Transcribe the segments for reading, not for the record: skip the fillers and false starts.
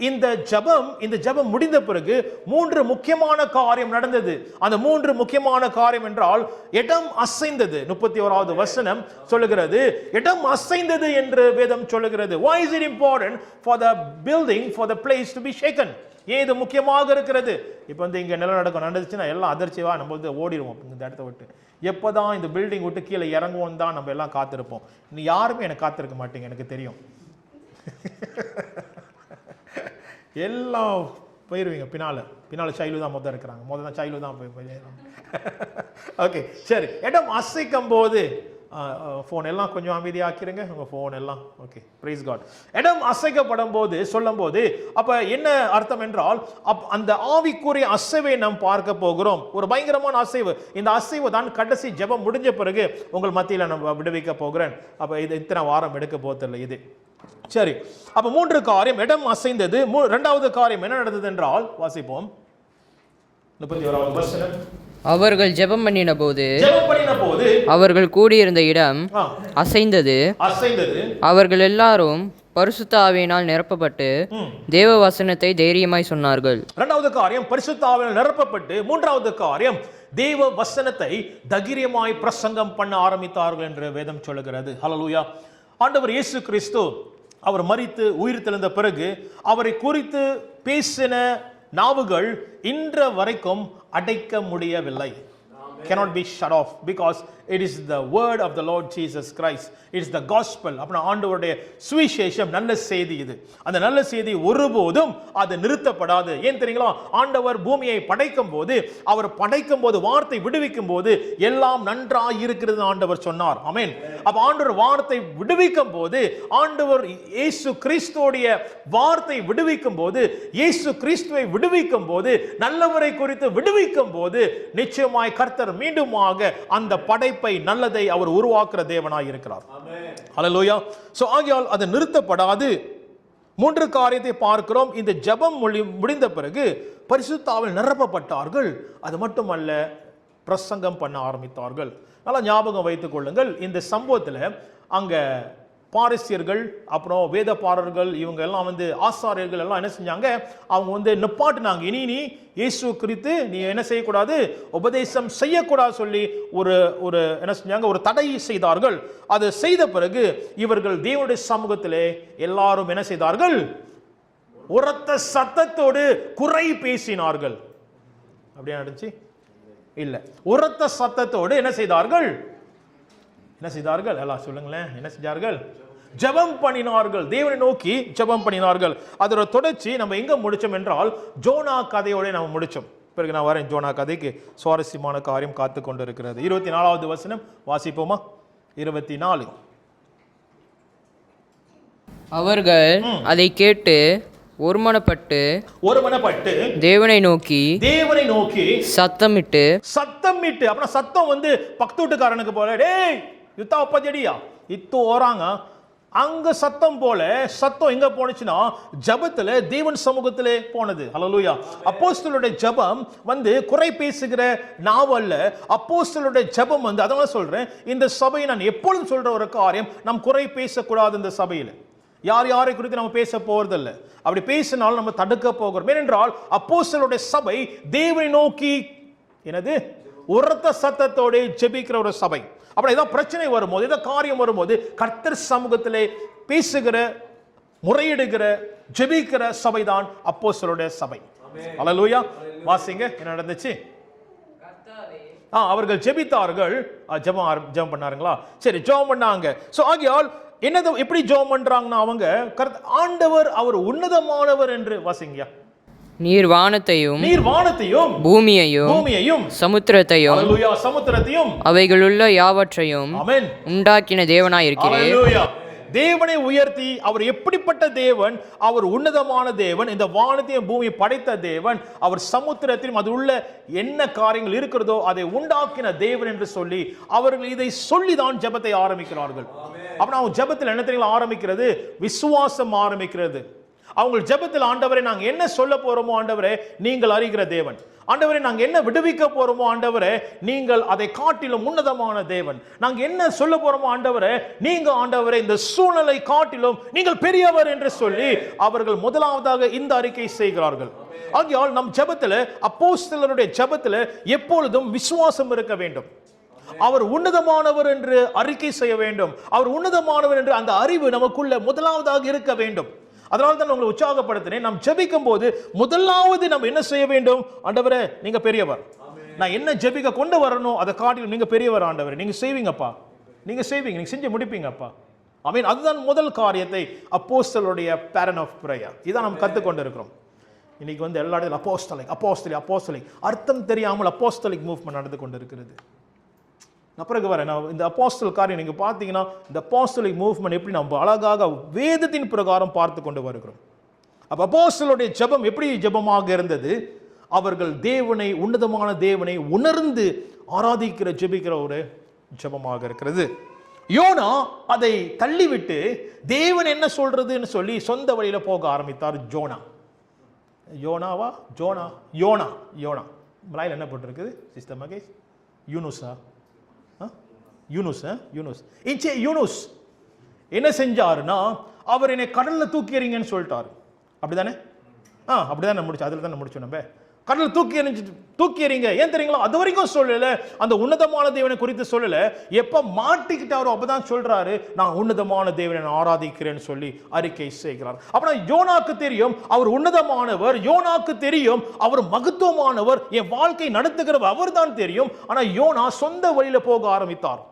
இந்த ஜெபம் முடிந்த பிறகு 3 முக்கியமான காரியம் நடந்தது. அந்த 3 முக்கியமான காரியம் என்றால் இடம் அசைந்தது. 31வது வசனம் சொல்லுகிறது, இடம் அசைந்தது என்று வேதம் சொல்லுகிறது. Why is it important for the building, for the place to be shaken? ஏன் இது முக்கியமாக இருக்கிறது? இப்போ வந்து இங்கே நிலநடுக்கம் நடந்துச்சுன்னா எல்லாம் அதிர்ச்சியா நம்ம வந்து ஓடிடுவோம் இந்த இடத்த விட்டு. எப்போதான் இந்த பில்டிங் விட்டு கீழே இறங்குவோம் தான் நம்ம எல்லாம் காத்திருப்போம். நீ யாருமே எனக்கு காத்திருக்க மாட்டீங்க, எனக்கு தெரியும். எல்லாம் போயிருவீங்க பின்னால சைலு தான் முதல் இருக்கிறாங்க. முதல்ல சைலு தான் போய். ஓகே, சரி. இடம் அசைக்கும் போது ஃபோன் எல்லாம் கொஞ்சம் அமைதியாக்கிருங்க, உங்கள் ஃபோன் எல்லாம். Okay, praise God. இடம் அசைக்கப்படும் போது சொல்லும் போது அப்போ என்ன அர்த்தம் என்றால், அந்த ஆவிக்குரிய அசைவை நாம் பார்க்க போகிறோம். ஒரு பயங்கரமான அசைவு. இந்த அசைவு தான் கடைசி ஜெபம் முடிஞ்ச பிறகு உங்கள் மத்தியில் நான் விடுவிக்க போகிறேன். அப்போ இது இத்தனை வாரம் எடுக்க போதில்லை இது. சரி, அப்போ 3 காரியம். இடம் அசைந்தது. 2வது காரியம் என்ன நடந்தது என்றால் வாசிப்போம். 31வது வசனம். அவர்கள் ஜெபம் பண்ணின போது அவர்கள் கூடியிருந்த இடம் அசைந்தது. அவர்கள் எல்லாரும் பரிசுத்த ஆவியினால் நிரப்பப்பட்டு தேவ வசனத்தை தைரியமாய் சொன்னார்கள். 2வது காரியம் பரிசுத்த ஆவியினால் நிரப்பப்பட்டு. 3வது காரியம் தேவ வசனத்தை தைரியமாய் பிரசங்கம் பண்ண ஆரம்பித்தார்கள் என்று வேதம் சொல்லுகிறது. ஹல்லேலூயா. ஆண்டவர் இயேசு கிறிஸ்து அவர் மரித்து உயிர் தெழுந்த பிறகு அவரை குறித்து பேசின நாவுகள் இன்ற வரைக்கும் அடைக்க முடியவில்லை. cannot be shut off because it is the word of the Lord Jesus Christ. It is the gospel. அப்ப ஆண்டவருடைய சுவிசேஷம் நல்ல செய்தி. இது அந்த நல்ல செய்தி ஒருபோதும் அது நிறுத்தப்படாது. ஏன் தெரியுங்களா? ஆண்டவர் பூமியை படைக்கும் போது, அவர் படைக்கும் போது, வார்த்தை விடுவிக்கும் போது எல்லாம் நன்றாய் இருக்கிறது ஆண்டவர் சொன்னார். ஆமென். அப்ப ஆண்டவர் வார்த்தை விடுவிக்கும் போது, ஆண்டவர் இயேசு கிறிஸ்துவோடைய வார்த்தை விடுவிக்கும் போது, இயேசு கிறிஸ்துவை விடுவிக்கும் போது, நல்லவரை குறித்து விடுவிக்கும் போது நிச்சயமாய் கர்த்தர் மீண்டுமாக அந்த படைப்பை நல்லதை அவர் உருவாக்குற தேவனாய் இருக்கிறார். ஹல்லேலூயா. சோ ஆகையால் அது நிறுத்தப்படாது. 3 காரியத்தை பார்க்கிறோம். இந்த ஜெபம் முடிந்த பிறகு பரிசுத்த ஆவியில் நிரப்பப்பட்டார்கள். அது மட்டுமல்ல, பிரசங்கம் பண்ண ஆரம்பித்தார்கள். நல்லா ஞாபகம் வைத்துக் கொள்ளுங்கள், இந்த சம்பவத்தில் அங்க பாரிசியர்கள் அப்புறம் வேதபாரர்கள் இவங்க எல்லாம் வந்து ஆசாரியர்கள் எல்லாம் என்ன செஞ்சாங்க? அவங்க வந்து நிப்பாட்டினாங்க. இனி நீ இயேசு குறித்து நீ என்ன செய்யக்கூடாது, உபதேசம் செய்யக்கூடாது சொல்லி ஒரு என்ன செஞ்சாங்க? ஒரு தடை செய்தார்கள். அது செய்த பிறகு இவர்கள் தேவனுடைய சமூகத்திலே எல்லாரும் என்ன செய்தார்கள்? உரத்த சத்தத்தோடு குறை பேசினார்கள். அப்படியே நடந்துச்சு இல்ல? உரத்த சத்தத்தோடு என்ன செய்தார்கள்? என்ன செய்தார்கள்? எல்லாம் சொல்லுங்களேன். என்ன செஞ்சார்கள்? ஜெபம் பண்ணினார்கள். தேவனை நோக்கி ஜெபம் பண்ணினார்கள். அதோட தொடர்ச்சி நம்ம எங்க முடிச்சோம் என்றால் ஜோனா கதையோட நம்ம முடிச்சோம். பிறகு நான் வரேன். ஜோனா கதைக்கு சுவாரஸ்யமான காரியம் காத்து கொண்டு இருக்கிறது. 24வது வசனம் வாசிப்போமா? 24. அவர்கள் அதை கேட்டு ஒருமனப்பட்டு தேவனை நோக்கி சத்தமிட்டு. அப்புறம் சத்தம் வந்து பக்கத்து வீட்டுக்காரனுக்கு போல, டேய் யுத்தா ஒப்பதியடியா இத்து ஓராங்க. அங்க சத்தம் போல சத்தம் எங்க போனுச்சுன்னா ஜெபத்துல தேவன் சமூகத்திலே போனது. ஹல்லேலூயா. அப்போஸ்தலருடைய ஜெபம் வந்து குறை பேசுகிற நாவல்ல. அப்போஸ்தலருடைய ஜெபம் வந்து, அதான் சொல்றேன், இந்த சபையை நான் எப்பொழுதும் சொல்ற ஒரு காரியம், நாம் குறை பேசக்கூடாது. இந்த சபையில யாரை குறித்து நம்ம பேச போறதில்லை. அப்படி பேசினாலும் நம்ம தடுக்க போகிறோம். ஏனென்றால் அப்போஸ்தலருடைய சபை தேவனை நோக்கி என்னது உரத்த சத்தத்தோடு ஜெபிக்கிற ஒரு சபை. அப்படி ஏதாவது பிரச்சனை வரும்போது, ஏதாவது காரியம் வரும்போது கர்த்தர் சமூகத்திலே பேசுகிற, முறையிடுகிற, ஜெபிக்கிற சபைதான் அப்போஸ்தலருடைய சபை. ஹல்லேலூயா. வாசிங்க என்ன நடந்துச்சு? அவர்கள் ஜெபித்தார்கள். ஜெபம் பண்ணாருங்களா? சரி, ஜெபம் பண்ணாங்க. சோ ஆகையால் என்னது, எப்படி ஜெபம் பண்றாங்கன்னா அவங்க ஆண்டவர் அவர் உன்னதமானவர் என்று வாசிங்க. நீர் வானத்தையும் பூமியையும் சமுத்திரத்தையும் அவைகளுள்ள யாவற்றையும் உண்டாக்கின தேவனாய் இருக்கிறீர். தேவனை உயர்த்தி, அவர் எப்படிப்பட்ட தேவன்? அவர் உன்னதமான தேவன். இந்த வானத்தையும் பூமியை படைத்த தேவன். அவர் சமுத்திரத்திலும் அது உள்ள என்ன காரியங்கள் இருக்கிறதோ அதை உண்டாக்கின தேவன் என்று சொல்லி அவர்கள் இதை சொல்லிதான் ஜெபத்தை ஆரம்பிக்கிறார்கள். அப்ப அவங்க ஜெபத்தில் என்ன தெரியுங்களா ஆரம்பிக்கிறது? விசுவாசம் ஆரம்பிக்கிறது. அவங்க ஜெபத்தில், ஆண்டவரே நாங்க என்ன சொல்ல போறோமோ ஆண்டவரே நீங்கள் அறிகிற தேவன், ஆண்டவரே நாங்க என்ன விடுவிக்க போறோமோ ஆண்டவரே நீங்கள் அதை காட்டிலும் உன்னதமான தேவன், நாங்க என்ன சொல்ல போறோமோ ஆண்டவரே நீங்க ஆண்டவரே இந்த சூழ்நிலை காட்டிலும் நீங்கள் பெரியவர் என்று சொல்லி அவர்கள் முதலாவதாக இந்த அறிக்கை செய்கிறார்கள். ஆகையால் நம் ஜெபத்தில், அப்போஸ்தலருடைய ஜெபத்தில் எப்பொழுதும் விசுவாசம் இருக்க வேண்டும். அவர் உன்னதமானவர் என்று அறிக்கை செய்ய வேண்டும். அவர் உன்னதமானவர் என்று அந்த அறிவு நமக்குள்ள முதலாவதாக இருக்க வேண்டும். அதனால தான் உங்களை உற்சாகப்படுத்தினேன். நாம் ஜெபிக்கும் போது முதலாவது நம்ம என்ன செய்ய வேண்டும்? ஆண்டவரே நீங்க பெரியவர், நான் என்ன ஜெபிக்க கொண்டு வரணும் அதை காட்டிலும் நீங்க பெரியவர் ஆண்டவரே, நீங்க செய்வீங்கப்பா, நீங்க செய்வீங்க, நீங்க செஞ்சு முடிப்பீங்கப்பா. ஆமென். அதுதான் முதல் காரியத்தை அப்போஸ்தலருடைய பேரன் ஆஃப் பிரேயர். இதான் நம்ம கற்றுக்கொண்டு இருக்கிறோம். இன்னைக்கு வந்து எல்லா இடத்துல அப்போஸ்தலிக் அர்த்தம் தெரியாமல் அப்போஸ்தலிக் மூவ்மெண்ட் நடந்து கொண்டு இருக்கிறது. நான் பிறகு வரேன். நான் இந்த அப்போஸ்தல் காரியம் நீங்கள் பார்த்தீங்கன்னா இந்த அப்போஸ்தலிக் மூவ்மெண்ட் எப்படி நம்ம அழகாக வேதத்தின் பிரகாரம் பார்த்து கொண்டு வருகிறோம். அப்போ அப்போஸ்தலருடைய ஜெபம் எப்படி ஜெபமாக இருந்தது? அவர்கள் தேவனை, உன்னதமான தேவனை உணர்ந்து ஆராதிக்கிற ஜெபிக்கிற ஒரு ஜெபமாக இருக்கிறது. யோனா அதை தள்ளிவிட்டு தேவன் என்ன சொல்றதுன்னு சொல்லி சொந்த வழியில போக ஆரம்பித்தார். யோனா மலையில் என்ன போட்டிருக்குது சிஸ்டர் மகேஷ்? யூனுஸ் என்ன செஞ்சாருன்னா, அவர் என்னை கடல்ல தூக்கி எறிங்கன்னு சொல்லிட்டாரு. அப்படிதானே? அப்படிதான் முடிச்சு, அதில் தானே முடிச்சோம் நம்ம. கடல் தூக்கி எறிங்க. ஏன் தெரியுங்களா? அது வரைக்கும் சொல்லல, அந்த உன்னதமான தேவனை குறித்து சொல்லல. எப்ப மாட்டிக்கிட்டாரோ அப்பதான் சொல்றாரு, நான் உன்னதமான தேவனை ஆராதிக்கிறேன்னு சொல்லி அறிக்கை செய்கிறார். அப்படின்னா யோனாக்கு தெரியும் அவர் உன்னதமானவர், யோனாக்கு தெரியும் அவர் மகத்துவமானவர், என் வாழ்க்கை நடத்துகிறவர் அவர் தான் தெரியும். ஆனா யோனா சொந்த வழியில போக ஆரம்பித்தார்.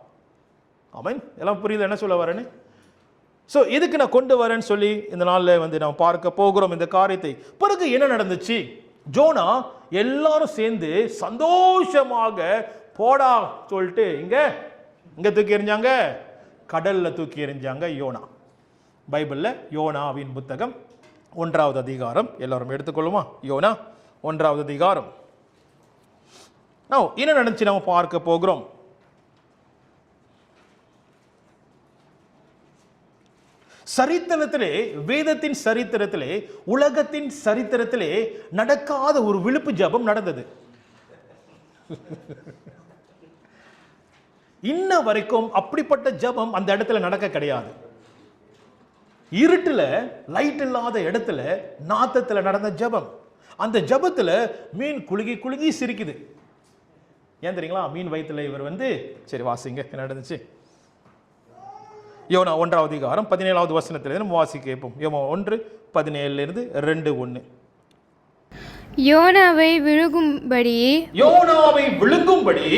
ஆமென். எல்லாம் புரியுது என்ன சொல்ல வரேன்னு? ஸோ இதுக்கு நான் கொண்டு வரேன்னு சொல்லி இந்த நாளில் வந்து நாம் பார்க்க போகிறோம் இந்த காரியத்தை. பிறகு என்ன நடந்துச்சு? ஜோனா எல்லாரும் சேர்ந்து சந்தோஷமாக போடா சொல்லிட்டு இங்க தூக்கி எறிஞ்சாங்க, கடல்ல தூக்கி எறிஞ்சாங்க. யோனா பைபிள்ல யோனாவின் புத்தகம் 1வது அதிகாரம் எல்லாரும் எடுத்துக்கொள்ளுமா? யோனா 1வது அதிகாரம். என்ன நடந்துச்சு நம்ம பார்க்க போகிறோம். சரித்திரத்திலே, வேதத்தின் சரித்திரத்திலே, உலகத்தின் சரித்திரத்திலே நடக்காத ஒரு விழுப்பு ஜெபம் நடந்தது. இன்ன வரைக்கும் அப்படிப்பட்ட ஜெபம் அந்த இடத்துல நடக்க கிடையாது. இருட்டுல, லைட் இல்லாத இடத்துல, நாத்தத்துல நடந்த ஜெபம். அந்த ஜெபத்துல மீன் குலுகி குலுகி சிரிக்குது. ஏன் தெரியுங்களா? மீன் வயிற்றுல இவர் வந்து, சரி வாசிங்க என்ன நடந்துச்சு. யோனா 1வது அதிகாரம் 17வது வசனத்திலிருந்து நம்ம வாசிக்க கேட்போம். யோனா 1:17 2:1. யோனாவை விழுங்கும்படி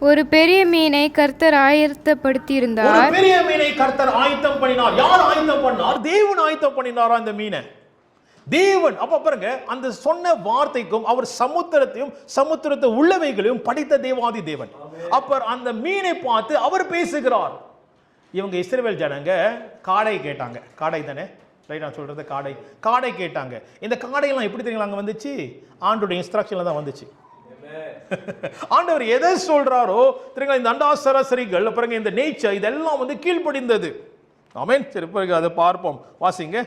ஒரு பெரிய மீனை கர்த்தர் ஆயத்தப்படுத்தியிருந்தார். ஒரு பெரிய மீனை கர்த்தர் ஆயத்தம் பண்ணினார். யார் ஆயத்தம் பண்ணார்? தேவன் ஆயத்தம் பண்ணினாரா அந்த மீனை? தேவன். அப்ப பாருங்க, அந்த சொன்ன வார்த்தைக்கும் அவர் சமுத்திரத்தை உள்ளவைகளையும் படைத்த தேவாதி தேவன். அப்ப அந்த மீனை பார்த்து அவர் பேசுகிறார். இவங்க இஸ்ரவேல் ஜனங்க காடை கேட்டாங்க. காடை தானே ரைட்? நான் சொல்றது காடை கேட்டாங்க. இந்த காடையெல்லாம் எப்படி தெரியுங்களா அங்கே வந்துச்சு? ஆண்டோட இன்ஸ்ட்ரக்ஷன்ல தான் வந்துச்சு. ஆண்டவர் எதை சொல்றாரோ தெரியுங்களா? இந்த அண்டா சராசரிகள் அப்புறம் இந்த நேச்சர் இதெல்லாம் வந்து கீழ்ப்படிந்தது. ஆமென். சரி, பிறகு அதை பார்ப்போம். வாசிங்க.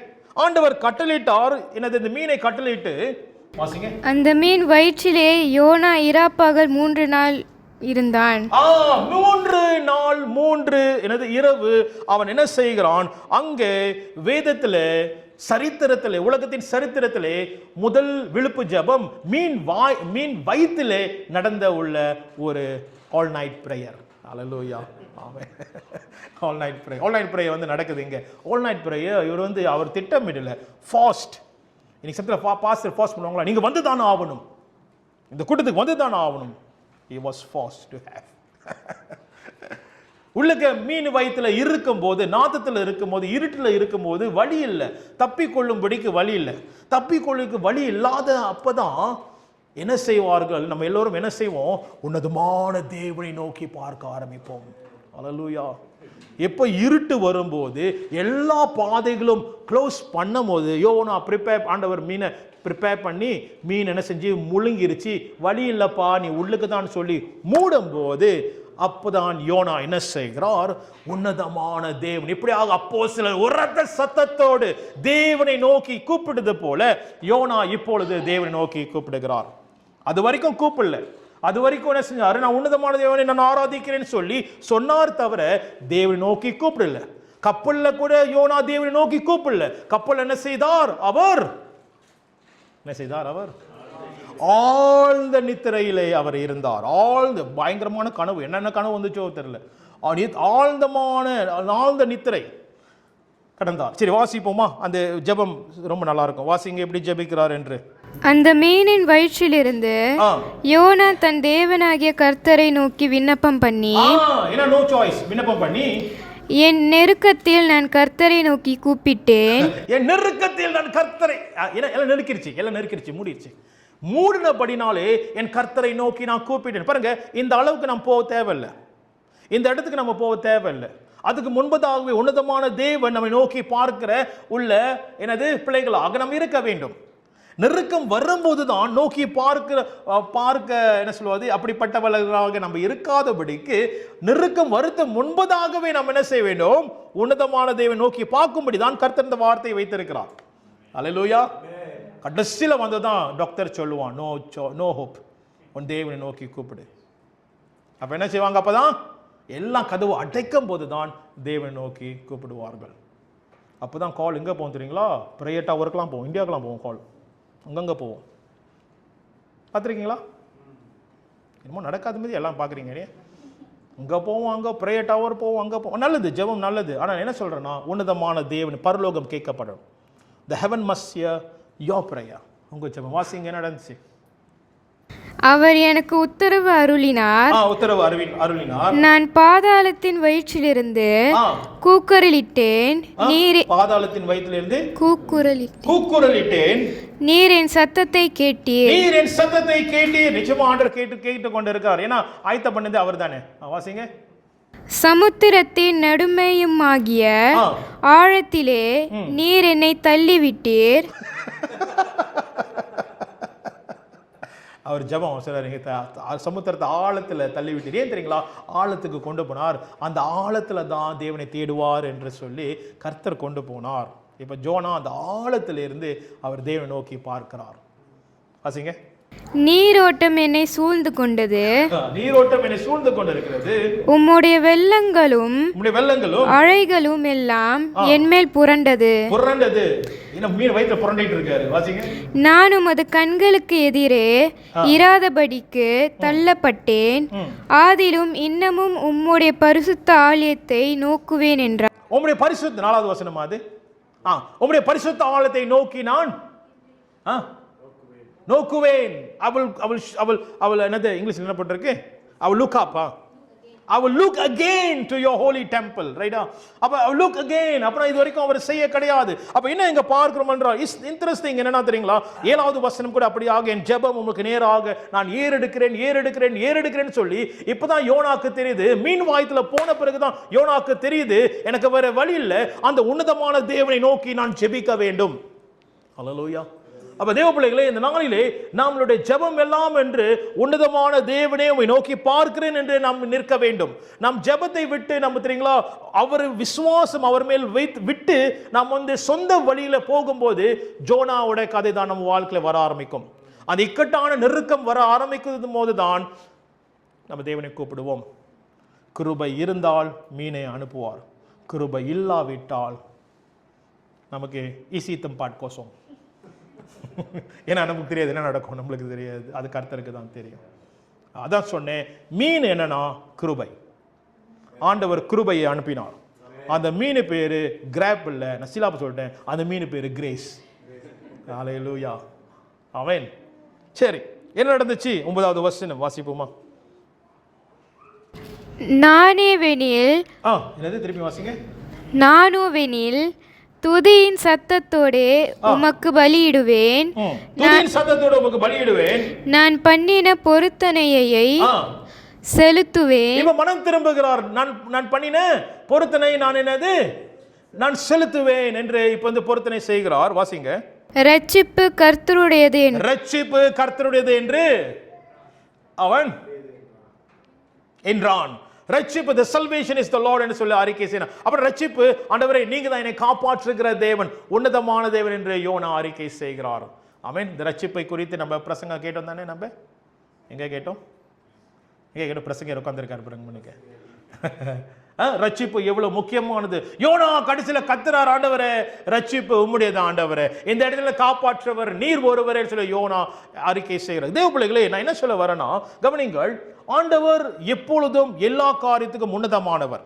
ஆண்டவர் கட்டளையிட்டார். என்னது? இந்த மீனை கட்டளையிட்டு வாசிங்க. அந்த மீன் வயிற்றிலே யோனா இராப்பகல் 3 நாள் இருந்தான். 3 நாள் 3 இரவு அவன் என்ன செய்கிறான்? அங்கே வேதத்திலே, சரித்திரத்திலே, உலகத்தின் சரித்திரத்திலே முதல் விழுப்பு ஜெபம் மீன் வயிற்றிலே நடந்த உள்ள ஒரு ஆல் நைட் பிரேயர். அல்லேலூயா. ஆமென். ஆல் நைட் பிரேயர் வந்து நடக்குது இங்க. ஆல் நைட் பிரேயர் இவர் வந்து அவர் திட்டமிடல. ஃபாஸ்ட். இன்னைக்கு சத்திர பாஸ்டர் ஃபாஸ்ட் பண்ணுவாங்களா? நீங்க வந்து தானே ஆகணும், இந்த கூட்டத்துக்கு வந்து தானே ஆகணும். He was forced to have. உள்ளுக்க மீன் வயிற்றுல இருக்கும்போது, நாத்தத்தில் இருக்கும்போது, இருட்டில் இருக்கும்போது வழி இல்லை, தப்பிக்கொள்ளும்படிக்கு வழி இல்லை. தப்பிக்கொள்ளுக்கு வழி இல்லாத அப்பதான் என்ன செய்வார்கள்? நம்ம எல்லோரும் என்ன செய்வோம்? உன்னதமான தேவனை நோக்கி பார்க்க ஆரம்பிப்போம். அல்லேலூயா. எப்போ இருட்டு வரும்போது, எல்லா பாதைகளும் க்ளோஸ் பண்ணும் போது, யோனா ஆண்டவர் மீனை ப்ரிப்பேர் பண்ணி மீன் என்ன செஞ்சு முழுங்கிருச்சு, வழி இல்லைப்பா நீ உள்ளுக்கு தான் சொல்லி மூடும் போது அப்போதான் யோனா என்ன செய்கிறார்? உன்னதமான தேவன், இப்படியாக அப்போஸ்தலர் உரத்த சத்தத்தோடு தேவனை நோக்கி கூப்பிடுது போல யோனா இப்பொழுது தேவனை நோக்கி கூப்பிடுகிறார். அது வரைக்கும் கூப்பிடல. அது வரைக்கும் என்ன செஞ்சாரு? நான் உன்னதமான தேவனை நான் ஆராதிக்கிறேன்னு சொல்லி சொன்னார், தவிர தேவனை நோக்கி கூப்பிடல. கப்பல்ல கூட யோனா தேவனை நோக்கி கூப்பிடல. கப்பல் என்ன செய்தார்? அவர் ஆழ்ந்த நித்திரையிலே அவர் இருந்தார். ஆழ்ந்த பயங்கரமான கனவு, என்னென்ன கனவு வந்துச்சோ தெரியல. ஆழ்ந்த நித்திரை கடந்தார். சரி, வாசிப்போமா? அந்த ஜெபம் ரொம்ப நல்லா இருக்கும். வாசிங்க எப்படி ஜெபிக்கிறார் என்று. அந்த மீனின் வயிற்றிலிருந்து யோனா தன் தேவனாகிய கர்த்தரை நோக்கி விண்ணப்பம் பண்ணி, விண்ணப்பம் பண்ணி, என் நெருக்கத்தில் நான் கர்த்தரை நோக்கி கூப்பிட்டேன். என் நெருக்கத்தில் நான் கர்த்தரை, எல்லாம் நெருக்கிருச்சு, மூடிடுச்சு. மூடினபடினாலே என் கர்த்தரை நோக்கி நான் கூப்பிட்டேன். பாருங்க, இந்த அளவுக்கு நாம் போக தேவையில்லை, இந்த இடத்துக்கு நம்ம போக தேவையில்லை. அதுக்கு முன்பதாகவே உன்னதமான தேவன் நம்மை நோக்கி பார்க்கிற உள்ள எனது பிள்ளைகளாக நம்ம இருக்க வேண்டும். நெருக்கம் வரும்போது தான் நோக்கி பார்க்க என்ன சொல்வது, அப்படிப்பட்டவர்களாக நம்ம இருக்காதபடிக்கு நெருக்கம் வருத்த முன்பதாகவே நம்ம என்ன செய்ய வேண்டும்? உன்னதமான தேவன் நோக்கி பார்க்கும்படி தான் கர்த்தர் இந்த வார்த்தையை வைத்திருக்கிறார். அல்லேலூயா. கடைசியில் வந்துதான் டாக்டர் சொல்லுவான், நோ ஹோப், உன் தேவனை நோக்கி கூப்பிடு. அப்ப என்ன செய்வாங்க? அப்பதான் எல்லாம் கதவு அடைக்கும் போது தான் தேவனை நோக்கி கூப்பிடுவார்கள். அப்போதான் கால் எங்கே போகும் தெரியுங்களா? ப்ரேயர் டவருக்கெல்லாம் போவோம், இந்தியாவுக்குலாம் போவோம், கால் அங்கங்கே போவோம். பார்த்துருக்கீங்களா? என்னமோ நடக்காத மாதிரி எல்லாம் பார்க்குறீங்க. அங்கே போவோம், அங்கே ப்ரேயர் டவர் போவோம், அங்கே போவோம். நல்லது, ஜெபம் நல்லது. ஆனால் என்ன சொல்கிறேன்னா, உன்னதமான தேவன் பரலோகம் கேட்கப்படும். The heaven must hear your prayer. உங்கள் ஜெபம். வாசிங்க, என்ன நடந்துச்சு? அவர் எனக்கு உத்தரவு அருளினார். நான் பாதாளத்தின் வயிற்றிலிருந்து கூக்குரலிட்டேன். பாதாளத்தின் வயிற்றிலிருந்து கூக்குரலிட்டேன். நீர் என் சத்தத்தை கேட்டீர். நிச்சயமா ஆண்டவர் கேட்டு கொண்டிருக்கார். ஏன்னா ஆயத்த பண்ணது அவர் தானே. வாசிங்க. சமுத்திரத்தின் நடுமையுமாகிய ஆழத்திலே நீர் என்னை தள்ளிவிட்டீர். அவர் ஜெபம் சொல்றாரு, சமுத்திரத்தை ஆழத்தில் தள்ளி விட்டு. ஏன் தெரியுங்களா? ஆழத்துக்கு கொண்டு போனார். அந்த ஆழத்துல தான் தேவனை தேடுவார் என்று சொல்லி கர்த்தர் கொண்டு போனார். இப்ப ஜோனா அந்த ஆழத்துல இருந்து அவர் தேவனை நோக்கி பார்க்கிறார். வாசிங்க. நீரோட்டம் என்னை சூழ்ந்து கொண்டது. நீரோட்டம் என்னை சூழ்ந்து கொண்டிருக்கிறது. உம்முடைய வெள்ளங்களும் அலைகளும் எல்லாம் என்மேல் புரண்டது. மீன் வயித்துல புரண்டிட்டு இருக்காரு. வாசிங்க. நான் உமது கண்களுக்கு எதிரே இராதபடிக்கு தள்ளப்பட்டேன். ஆதிலும் இன்னமும் உம்முடைய பரிசுத்த ஆலயத்தை நோக்குவேன் என்றார். உம்முடைய பரிசுத்த, 4வது வசனம் அது. உம்முடைய பரிசுத்த ஆலயத்தை நோக்கி நான் நோக்குவேன். அவள் என்னது இங்கிலீஷ்ல என்ன போட்டிருக்கு? அவள் look up. I will look again to your holy temple. ரைட்டா? அப்ப look again. அப்புறம் இது வரைக்கும் அவர் செய்ய கிடையாது. அப்ப என்ன இங்க பார்க்கிறோம் என்றால், இஸ் இன்ட்ரெஸ்டிங் என்னன்னா தெரியுங்களா? 7வது வசனம் கூட அப்படியாக, என் ஜெபம் உங்களுக்கு நேராக நான் ஏறெடுக்கிறேன் சொல்லி இப்பதான் யோனாக்கு தெரியுது. மீன் வாய்த்துல போன பிறகுதான் யோனாக்கு தெரியுது, எனக்கு வேற வழி இல்லை, அந்த உன்னதமான தேவனை நோக்கி நான் ஜெபிக்க வேண்டும். அல்லேலூயா. அப்ப தேவ பிள்ளைகளே, இந்த நாளிலே நம்மளுடைய ஜெபம் எல்லாம் என்று உன்னதமான தேவனே உம்மை நோக்கி பார்க்கிறேன் என்று நாம் நிற்க வேண்டும். நம் ஜெபத்தை விட்டு நம்ம தெரியுங்களா, அவர் விசுவாசம் அவர் மேல் விட்டு நாம் சொந்த வழியில போகும்போது ஜோனாவோட கதை தான் நம்ம வாழ்க்கையில வர ஆரம்பிக்கும். அந்த இக்கட்டான நெருக்கம் வர ஆரம்பிக்கும் போது தான் நம்ம தேவனை கூப்பிடுவோம். கிருபை இருந்தால் மீனை அனுப்புவார், கிருபை இல்லாவிட்டால் நமக்கு ஈசித்தம் பாட்கோசம். ஏன்னா நமக்கு தெரியாது என்ன நடக்கும், நம்மளுக்கு தெரியாது, அது கர்த்தருக்கு தான் தெரியும். அதான் சொன்னேன், மீன் என்னன்னா கிருபை. ஆண்டவர் கிருபையை அனுப்பினார். அந்த மீன் பேரு கிராப் இல்லை, நான் சிலாப சொல்லிட்டேன், அந்த மீன் பேரு கிரேஸ். ஹல்லேலூயா, ஆமென். சரி, என்ன நடந்துச்சு? 9வது வசனம் வாசிப்போமா? நானேவெனில், என்னது திருப்பி வாசிங்க. நானோவெனில் துதியின் சத்தத்தோடு உமக்கு பலியிடுவேன். நான் பண்ணின பொருத்தனையை செலுத்துவேன். இப்ப மனம் திரும்புகிறார். நான் பண்ணின பொருத்தனை நான் செலுத்துவேன் என்று இப்ப இந்த பொருத்தனை செய்கிறார். வாசிங்க. ரட்சிப்பு கர்த்தருடையது என்று அவன் என்றான். ரட்சிப்பு, the salvation is the Lord என்று சொல்லி அறிக்கை செய்யணும். அப்புறம் ரட்சிப்பு, ஆண்டவரே நீங்க தான் என்னை காப்பாற்றுகிற தேவன், உன்னதமான தேவன் என்று யோனா அறிக்கை செய்கிறார். ஆமென். இந்த ரட்சிப்பை குறித்து நம்ம பிரசங்க கேட்டோம் தானே? நம்ம எங்க கேட்டோம்? பிரசங்கர் உட்கார்ந்திருக்காரு பாருங்க. ரட்சிப்பு எவ்வளவு முக்கியமானது. யோனா கடைசியில கத்துறார், ஆண்டவரே ரட்சிப்பு உம்முடையது ஆண்டவரே, இந்த இடத்துல காப்பாற்றவர் நீர் ஒருவரே சொல்லி யோனா அறிக்கை செய்கிறார். தேவ பிள்ளைகளே, நான் என்ன சொல்ல வரேன்னா கவனிங்கள், ஆண்டவர் எப்பொழுதும் எல்லா காரியத்துக்கும் உன்னதமானவர்.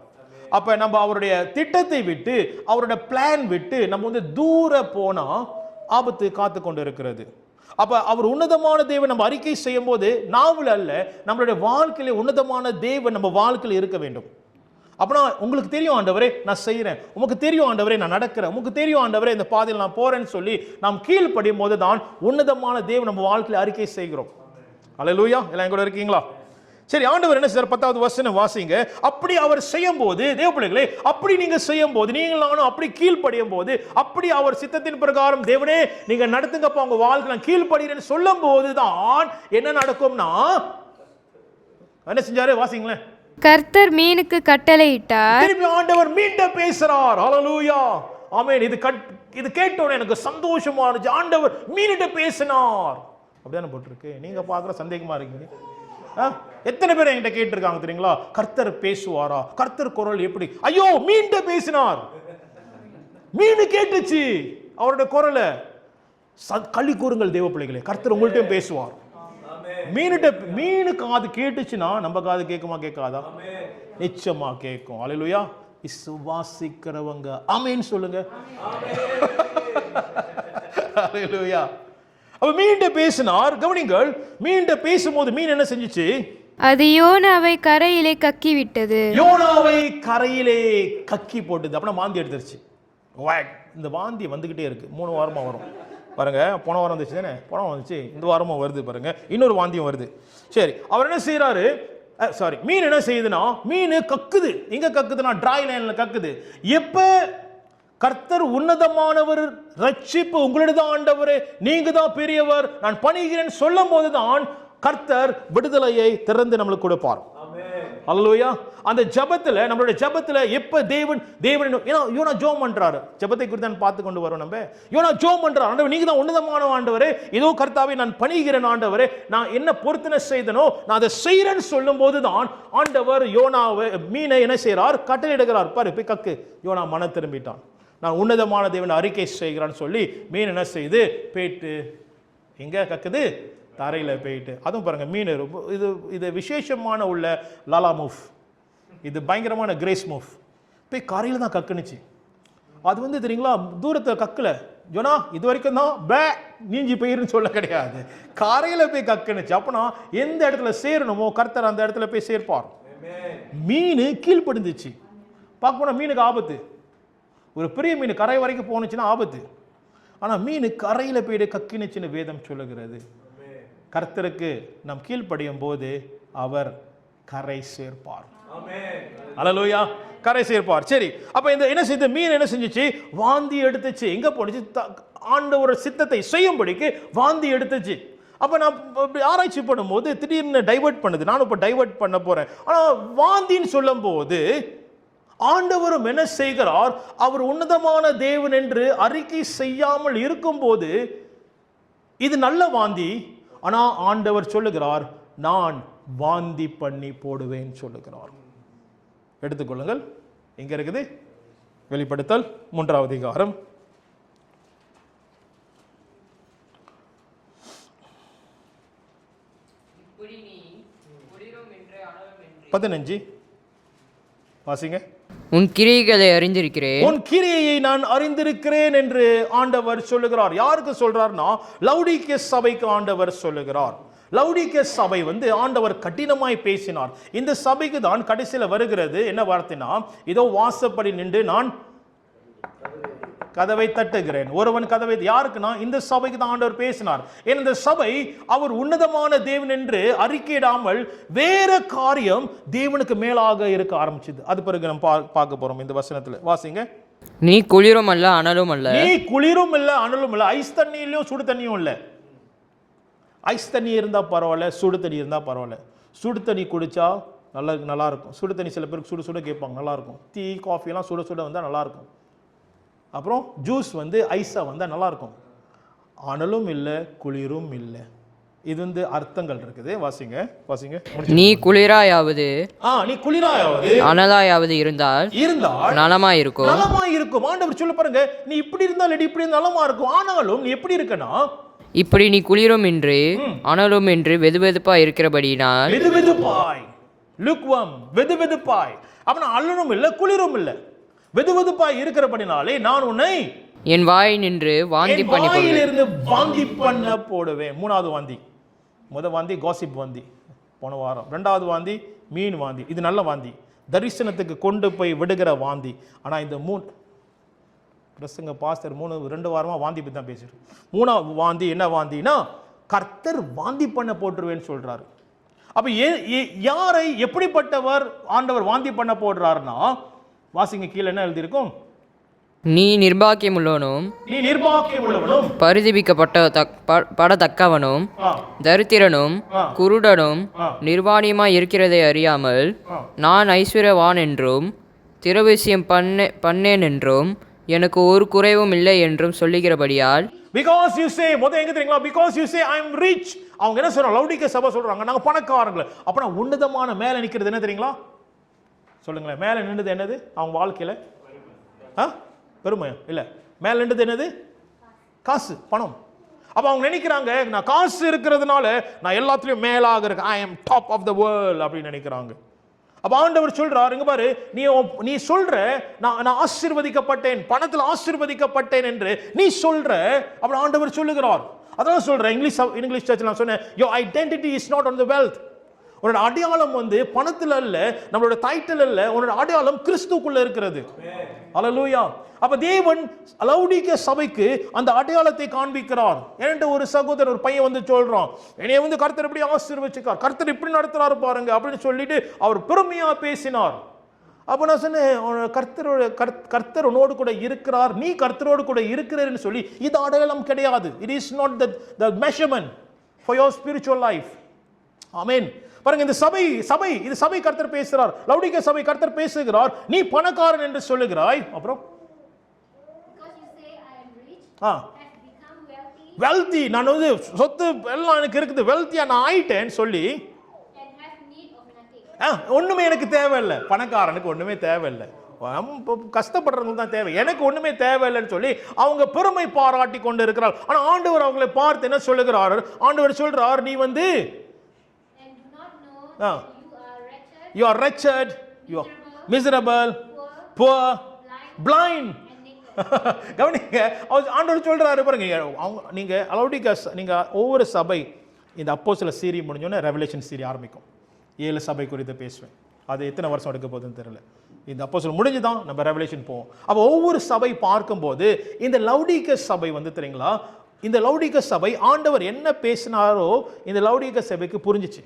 அப்ப நம்ம அவருடைய திட்டத்தை விட்டு, அவருடைய பிளான் விட்டு நம்ம வந்து தூர போனா ஆபத்து காத்து கொண்டு இருக்கிறது. அப்ப அவர் உன்னதமான தேவன் நம்ம அறிக்கை செய்யும் போது நாவல் அல்ல, நம்மளுடைய வாழ்க்கையில உன்னதமான தேவன் நம்ம வாழ்க்கையில் இருக்க வேண்டும். அப்படின்னா உங்களுக்கு தெரியும் ஆண்டவரே நான் செய்கிறேன், உமக்கு தெரியும் ஆண்டவரே நான் நடக்கிறேன், உமக்கு தெரியும் ஆண்டவரே இந்த பாதையில் நான் போறேன்னு சொல்லி நாம் கீழ்ப்படியும் போது தான் உன்னதமான தேவன் நம்ம வாழ்க்கையில் அறிக்கை செய்கிறோம். அல்லேலூயா. எல்லாம் கூட இருக்கீங்களா? சரி, ஆண்டவர் என்ன செய்றார்? 10வது வசனம் வாசிங்க. அப்படி அவர் செய்யும் போது, தேவ பிள்ளைகளே, அப்படி நீங்க செய்யும் போது, நீங்கள் நானும் அப்படி கீழ்ப்படியும் போது, அப்படி அவர் சித்தத்தின் பிரகாரம் தேவனே நீங்க நடத்துங்கப்பா உங்க வாழ்க்கை நான் கீழ்ப்படுகிறேன்னு சொல்லும் போது தான் என்ன நடக்கும்னா, என்ன செஞ்சாரு வாசிங்களேன். கர்த்தர் மீனுக்கு கட்டளையிட்டார். திரும்பி ஆண்டவர் மீண்டும் பேசுறார். ஹல்லேலூயா. ஆமென். இது கேட்டோனே எனக்கு சந்தோஷமா இருந்துச்சு. ஆண்டவர் மீனிட்ட பேசினார். அப்படிதானே போட்டிருக்கு. நீங்க பாக்குற சந்தேகமா இருக்கீங்க. எத்தனை பேர் என்கிட்ட கேட்டிருக்காங்க தெரியுங்களா? கர்த்தர் பேசுவாரா? கர்த்தர் குரல் எப்படி? ஐயோ, மீன்ட பேசினார். மீன் கேட்டுச்சு அவருடைய குரலை. களி கூறுங்கள் தேவ பிள்ளைகளே, கர்த்தர் உங்கள்கிட்ட பேசுவார். மீனு காது கேட்டுச்சுன்னா நம்ம காது கேட்குமா? கேட்காதா? நிச்சயமா கேட்கும். அல்லேலூயா. விசுவாசிக்கிறவங்க ஆமென் சொல்லுங்க. அல்லேலூயா. அப்ப மீன்ட பேசினார். கவனிங்கள், மீன்ட பேசும்போது மீன் என்ன செஞ்சுச்சு? அது யோனாவை கரையிலே கக்கி விட்டது. யோனாவை கரையிலே கக்கி போட்டது. அப்படின்னா வாந்தி எடுத்துருச்சு. இந்த வாந்தி வந்துகிட்டே இருக்கு. 3 வாரமா வரும் பாருங்க. போன வாரம் வந்துச்சு தானே? போன வாரம் வந்துச்சு, இந்த வாரமும் வருது பாருங்க. இன்னொரு வாந்தியும் வருது. சரி, அவர் என்ன செய்யறாரு? மீன் என்ன செய்யுதுன்னா, மீன் கக்குது. எங்க கக்குதுன்னா டிரை லைன்ல கக்குது. எப்ப கர்த்தர் உன்னதமானவர், ரட்சிப்பு உங்களுடைய ஆண்டவரே, நீங்க தான் பெரியவர், நான் பணிகிறேன் சொல்லும் போதுதான் கர்த்தர் விடுதலையை திறந்து நம்மளுக்கு கொடுப்பார். அல்லேலூயா. அந்த ஜெபத்துல, நம்மளுடைய ஜெபத்துல எப்ப தேவன் யோனா ஜெபம் பண்றாரு. ஜெபத்தை குறித்து நான் பார்த்து கொண்டு வரோம். நம்ம யோனா ஜெபம் பண்றாரு, ஆண்டவரே நீங்க தான் உன்னதமான ஆண்டவரே, இதோ கர்த்தாவே நான் பணிகிறேன் ஆண்டவரே, நான் என்ன பொருத்தனை செய்தனோ நான் அதை செய்யறேன்னு சொல்லும் போதுதான் ஆண்டவர் யோனாவை மீனை என்ன செய்யறார்? கட்டளையிடுகிறார். பாரு போய் கக்கு. யோனா மனம் திரும்பிட்டான். நான் உன்னதமான தேவன் அறிக்கை செய்கிறான்னு சொல்லி மீன் என்ன செய்து போயிட்டு எங்க கக்குது? தரையில் போயிட்டு. அதுவும் பாருங்க, மீன் இது விசேஷமான உள்ள லாலா மூவ், இது பயங்கரமான கிரேஸ் மூவ். போய் கரையில் தான் கக்குனுச்சு. அது வந்து தெரியுங்களா, தூரத்தை கக்கல. ஜோனா இது வரைக்கும் தான் பே நீஞ்சி போயிருன்னு சொல்ல கிடையாது, கரையில் போய் கக்குனுச்சு. அப்பனா எந்த இடத்துல சேரணுமோ கர்த்தர் அந்த இடத்துல போய் சேர்ப்பார். மீன் கீழ்ப்படுந்துச்சு. பார்க்க போனா மீனுக்கு ஆபத்து. ஒரு பெரிய மீன் கரை வரைக்கும் போனுச்சுன்னா ஆபத்து. ஆனால் மீன் கரையில் போயிட்டு கக்கினுச்சுன்னு வேதம் சொல்லுகிறது. கர்த்தருக்கு நாம் கீழ்ப்படியும் போது அவர் கரை சேர்ப்பார். அல்லேலூயா. கரை சேர்ப்பார். சரி, அப்ப இந்த என்ன செய்த மீன் என்ன செஞ்சுச்சு? வாந்தி எடுத்துச்சு. எங்க போனுச்சு? ஆண்டவர் சித்தத்தை செய்யும்படிக்கு வாந்தி எடுத்துச்சு. அப்ப நான் ஆராய்ச்சி பண்ணும்போது திடீர்னு டைவர்ட் பண்ணுது. நானும் இப்ப டைவர்ட் பண்ண போறேன். ஆனா வாந்தின்னு சொல்லும் போது ஆண்டவரும் என்ன செய்கிறார்? அவர் உன்னதமான தேவன் என்று அறிக்கை செய்யாமல் இருக்கும் போது இது நல்ல வாந்தி. ஆனா ஆண்டவர் சொல்லுகிறார், நான் வாந்தி பண்ணி போடுவேன் சொல்லுகிறார். எடுத்துக்கொள்ளுங்கள். எங்க இருக்குது? வெளிப்படுத்தல் 3வது அதிகாரம் 15 வாசிங்க. உன் கிரியைகளை அறிந்திருக்கிறேன், உன் கிரியையை நான் அறிந்திருக்கிறேன் என்று ஆண்டவர் சொல்லுகிறார். யாருக்கு சொல்றார்னா, லவுடிக்கே சபைக்கு ஆண்டவர் சொல்லுகிறார். லவுடிக்கே சபை வந்து ஆண்டவர் கடினமாய் பேசினார். இந்த சபைக்கு தான் கடைசியில் வருகிறது என்ன வார்த்தைனா, இதோ வாசப்படி நின்று நான் கதவை தட்டுகிறேன். ஒருவன் கதவை, யாருக்குன்னா இந்த சபைக்கு தான் ஆண்டவர் பேசினார். இந்த சபை அவர் உன்னதமான தேவன் என்று அறிக்கையிடாமல் வேற காரியம் தேவனுக்கு மேலாக இருக்க ஆரம்பிச்சது. அது பிறகு நம்ம பார்க்க போறோம் இந்த வசனத்துல. வாசிங்க. நீ குளிரும் அல்ல அனலும் அல்ல. நீ குளிரும் இல்ல அனலும் இல்ல. ஐஸ் தண்ணியிலும் சுடு தண்ணியும் இல்ல. ஐஸ் தண்ணி இருந்தா பரவாயில்ல, சுடு தண்ணி இருந்தா பரவாயில்ல. சுடு தண்ணி குடிச்சா நல்லா இருக்கும். சுடு தண்ணி சில பேருக்கு சுட சுட கேட்பாங்க, நல்லாயிருக்கும். டீ காஃபிலாம் சுட சுட வந்தால் நல்லாயிருக்கும். அப்புறம் ஜூஸ் வந்து ஐஸாக வந்தால் நல்லாயிருக்கும். அனலும் இல்லை குளிரும் இல்லை. இது வந்து அர்த்தங்கள் இருக்குது. வாசிங்க. நீ குளிராயாவது நீ குளிராயாவது அனலாயாவது இருந்தால் நலமாயிருக்கும். ஆண்டவர் சொல்ல பாருங்க, நீ இப்படி இருந்தால் இப்படி நலமா இருக்கும். ஆனாலும் நீ எப்படி இருக்கனா, இப்படி நீ குளிரும் என்று அனலும் என்று வெதுவெதுப்பா இருக்கிறபடினால் வெதுவெதுப்பாய் லுக்வம் வெதுவெதுப்பாய். அப்ப அனலும் இல்லை குளிரும் இல்லை, வெதுவெதுப்பாய் இருக்கிறபடினாலே நான் உன்னை என் வாய் நின்று வாந்தி பண்ண போடுவேன். மூணாவது வாந்தி. முதல் வாந்தி காசிப் வாந்தி போன வாரம். ரெண்டாவது வாந்தி மீன் வாந்தி. இது நல்ல வாந்தி, தரிசனத்துக்கு கொண்டு போய் விடுகிற வாந்தி. ஆனால் இந்த பிரசங்க பாஸ்டர் 2 வாரமா வாந்தி பற்றி தான் பேசுறாரு. மூணாவது வாந்தி என்ன வாந்தினா, கர்த்தர் வாந்தி பண்ண போட்டுருவேன்னு சொல்றாரு. அப்ப யாரை எப்படிப்பட்டவர் ஆண்டவர் வாந்தி பண்ண போடுறாருன்னா, வாசிங்க கீழே என்ன எழுதியிருக்கும், நீ நிர்பாக்கியமுள்ளவனும் பரிதபிக்கப்படத்தக்கவனும் தரித்திரனும் குருடனும் நிர்வாணியமாய் இருக்கிறதை அறியாமல் நான் ஐஸ்வர்யவான் என்றும் திரவிசியம் பண்ணேன் என்றும் எனக்கு ஒரு குறைவும் இல்லை என்றும் சொல்லுகிறபடியால், because you say எங்க தெரியுங்களா, because you say I am rich. அவங்க என்ன சொல்றாங்க, லவுடிக்கே சபை சொல்றாங்க நாங்க பணக்காரங்க. அப்ப உன்னதமான மேல நிக்கிறது என்ன தெரியுங்களா, சொல்லுங்களேன். மேல நின்றது என்னது அவங்க வாழ்க்கையில? பெருமையா இல்ல, மேல நின்றது என்னது? காசு, பணம். அப்ப அவங்க நினைக்கிறாங்க, நான் காசு இருக்கிறதுனால நான் எல்லாத்துலயும் மேலாக இருக்கேன், I am top of the world அப்படின்னு நினைக்கிறாங்க. அப்ப ஆண்டவர் சொல்றார், இங்க பாரு, நீ சொல்ற நான் ஆசீர்வதிக்கப்பட்டேன், பணத்தில் ஆசீர்வதிக்கப்பட்டேன் என்று நீ சொல்ற. அப்ப ஆண்டவர் சொல்லுகிறார், அதான் சொல்றேன். இங்கிலீஷ் சர்ச்சில் நான் சொன்னேன், your identity is not on the wealth. உன்னோட அடையாளம் வந்து பணத்தில் அல்ல, நம்மளோட டைட்டில் அல்ல, உன்னோட அடையாளம் கிறிஸ்துக்குள்ள இருக்கிறது. அல்லேலூயா. அப்ப தேவன் லவுடிக்கே சபைக்கு அந்த அடையாளத்தை காண்பிக்கிறார். என்கிட்ட ஒரு சகோதரர், ஒரு பையன் வந்து சொல்றான், என்னைய வந்து கர்த்தர் எப்படி ஆசீர்வதிச்சார், கர்த்தர் இப்படி நடத்துறாரு பாருங்க அப்படின்னு சொல்லிட்டு அவர் பெருமையா பேசினார். அப்ப நான் சொன்னேன், கர்த்தர் உன்னோடு கூட இருக்கிறார், நீ கர்த்தரோடு கூட இருக்கிறன்னு சொல்லி இது அடையாளம் கிடையாது. It is not the measurement for your spiritual life. Amen. பாருங்க, இந்த சபை கர்த்தர் பேசுறார், லவுடிக்கே சபை கர்த்தர் பேசுகிறார், நீ பணக்காரன் என்று சொல்லுகிறாய். அப்புறம் வெல்தி, நான் வந்து சொத்து எல்லாம் எனக்கு இருக்குது, வெல்த்தியா நான் ஆயிட்டேன்னு சொல்லி ஒண்ணுமே எனக்கு தேவையில்லை. பணக்காரனுக்கு ஒண்ணுமே தேவையில்லை, கஷ்டப்படுறவங்களுக்கு தான் தேவை, எனக்கு ஒண்ணுமே தேவையில்லைன்னு சொல்லி அவங்க பெருமை பாராட்டி கொண்டு இருக்கிறார். ஆனா ஆண்டவர் அவங்களை பார்த்து என்ன சொல்லுகிறார், ஆண்டவர் சொல்றார், நீ வந்து you are wretched, you are miserable, poor, blind. கவனிங்க, ஆண்டவர் சொல்றாரு பாருங்க, நீங்க லவுடிக்கே, நீங்க ஒவ்வொரு சபை, இந்த அப்போஸ்தல சீரி முடிஞ்சோன்னே ரெவலேஷன் சீரி ஆரம்பிக்கும். 7 சபை குறித்து பேசுவேன். அது எத்தனை வருஷம் எடுக்க போகுதுன்னு தெரியல. இந்த அப்போஸ்தல முடிஞ்சுதான் நம்ம ரெவலேஷன் போவோம். அப்ப ஒவ்வொரு சபை பார்க்கும்போது இந்த லவுடிக்கே சபை வந்து தெரியுங்களா, இந்த லவுடிக்கே சபை ஆண்டவர் என்ன பேசினாரோ இந்த லவுடிக்கே சபைக்கு புரிஞ்சிச்சு.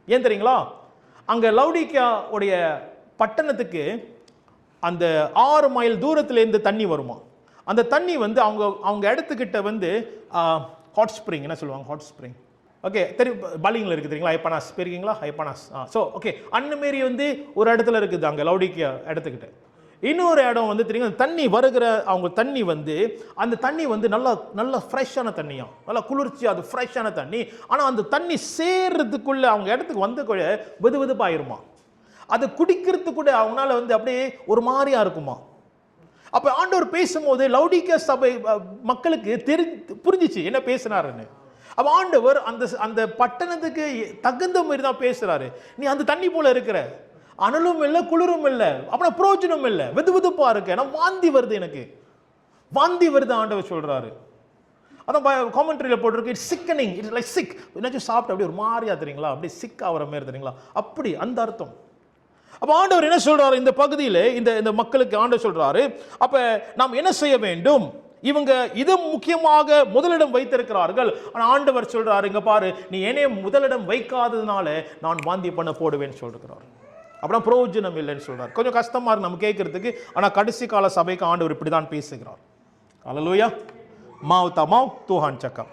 ஏன் தெரியுங்களா, அங்க லவுடிக்கா உடைய பட்டணத்துக்கு அந்த 6 மைல் தூரத்திலேருந்து தண்ணி வருமா. அந்த தண்ணி வந்து அவங்க இடத்துக்கிட்ட வந்து ஹாட் ஸ்ப்ரிங், என்ன சொல்லுவாங்க, ஹாட் ஸ்ப்ரிங். ஓகே, தெரியும், பாலிங்கில் இருக்குது தெரியுங்களா, ஹைப்பனாஸ் போயிருக்கீங்களா, ஹைப்பனாஸ். ஸோ ஓகே, அந்தமாரி வந்து ஒரு இடத்துல இருக்குது அங்கே லவுடிக்கா இடத்துக்கிட்ட. இன்னொரு இடம் வந்து தெரியுங்க, தண்ணி வருகிற அவங்க தண்ணி வந்து அந்த தண்ணி வந்து நல்ல ஃப்ரெஷ்ஷான தண்ணியா, நல்லா குளிர்ச்சி, அது ஃப்ரெஷ்ஷான தண்ணி. ஆனால் அந்த தண்ணி சேர்றதுக்குள்ள அவங்க இடத்துக்கு வந்து கூட வெதுவெதுப்பாயிருமா, அது குடிக்கிறதுக்கு கூட அவங்களால வந்து அப்படியே ஒரு மாதிரியா இருக்குமா. அப்ப ஆண்டவர் பேசும்போது லவுடிக்கே சபை மக்களுக்கு புரிஞ்சிச்சு என்ன பேசினாருன்னு. அப்ப ஆண்டவர் அந்த பட்டணத்துக்கு தகுந்த மாதிரி தான் பேசுறாரு. நீ அந்த தண்ணி போல இருக்கிற, அனலும் இல்லை குளிரும் இல்லை, அப்புறம் பிரோஜனம் இல்லை, வெதுவெதுப்பா இருக்கு, நான் வாந்தி வருது, எனக்கு வாந்தி வருது ஆண்டவர் சொல்றாரு. அதான் காமெண்ட்ரியில் போட்டிருக்கு, இட்ஸ் சிக்கனிங், இட்ஸ் லைக் சிக். என்னாச்சும் சாப்பிட்டு அப்படியே ஒரு மாதிரியா தெரியுங்களா, அப்படியே சிக் ஆகிற மாதிரி தெரியுங்களா, அப்படி அந்த அர்த்தம். அப்ப ஆண்டவர் என்ன சொல்றாரு இந்த பகுதியில், இந்த மக்களுக்கு ஆண்டவர் சொல்றாரு, அப்ப நாம் என்ன செய்ய வேண்டும், இவங்க இது முக்கியமாக முதலிடம் வைத்திருக்கிறார்கள். ஆனால் ஆண்டவர் சொல்றாரு, இங்க பாரு, நீ என்னைய முதலிடம் வைக்காததுனால நான் வாந்தி பண்ண போடுவேன்னு சொல்றாரு. அப்புறம் பிரயோஜனம் இல்லைன்னு சொல்றாரு. கொஞ்சம் கஷ்டமா இருக்கு நம்ம கேட்கறதுக்கு, ஆனா கடைசி கால சபைக்கு ஆண்டவர் இப்படிதான் பேசுகிறார். அல்லேலூயா. மாவ் தமாவ் தூஹான் சக்கா.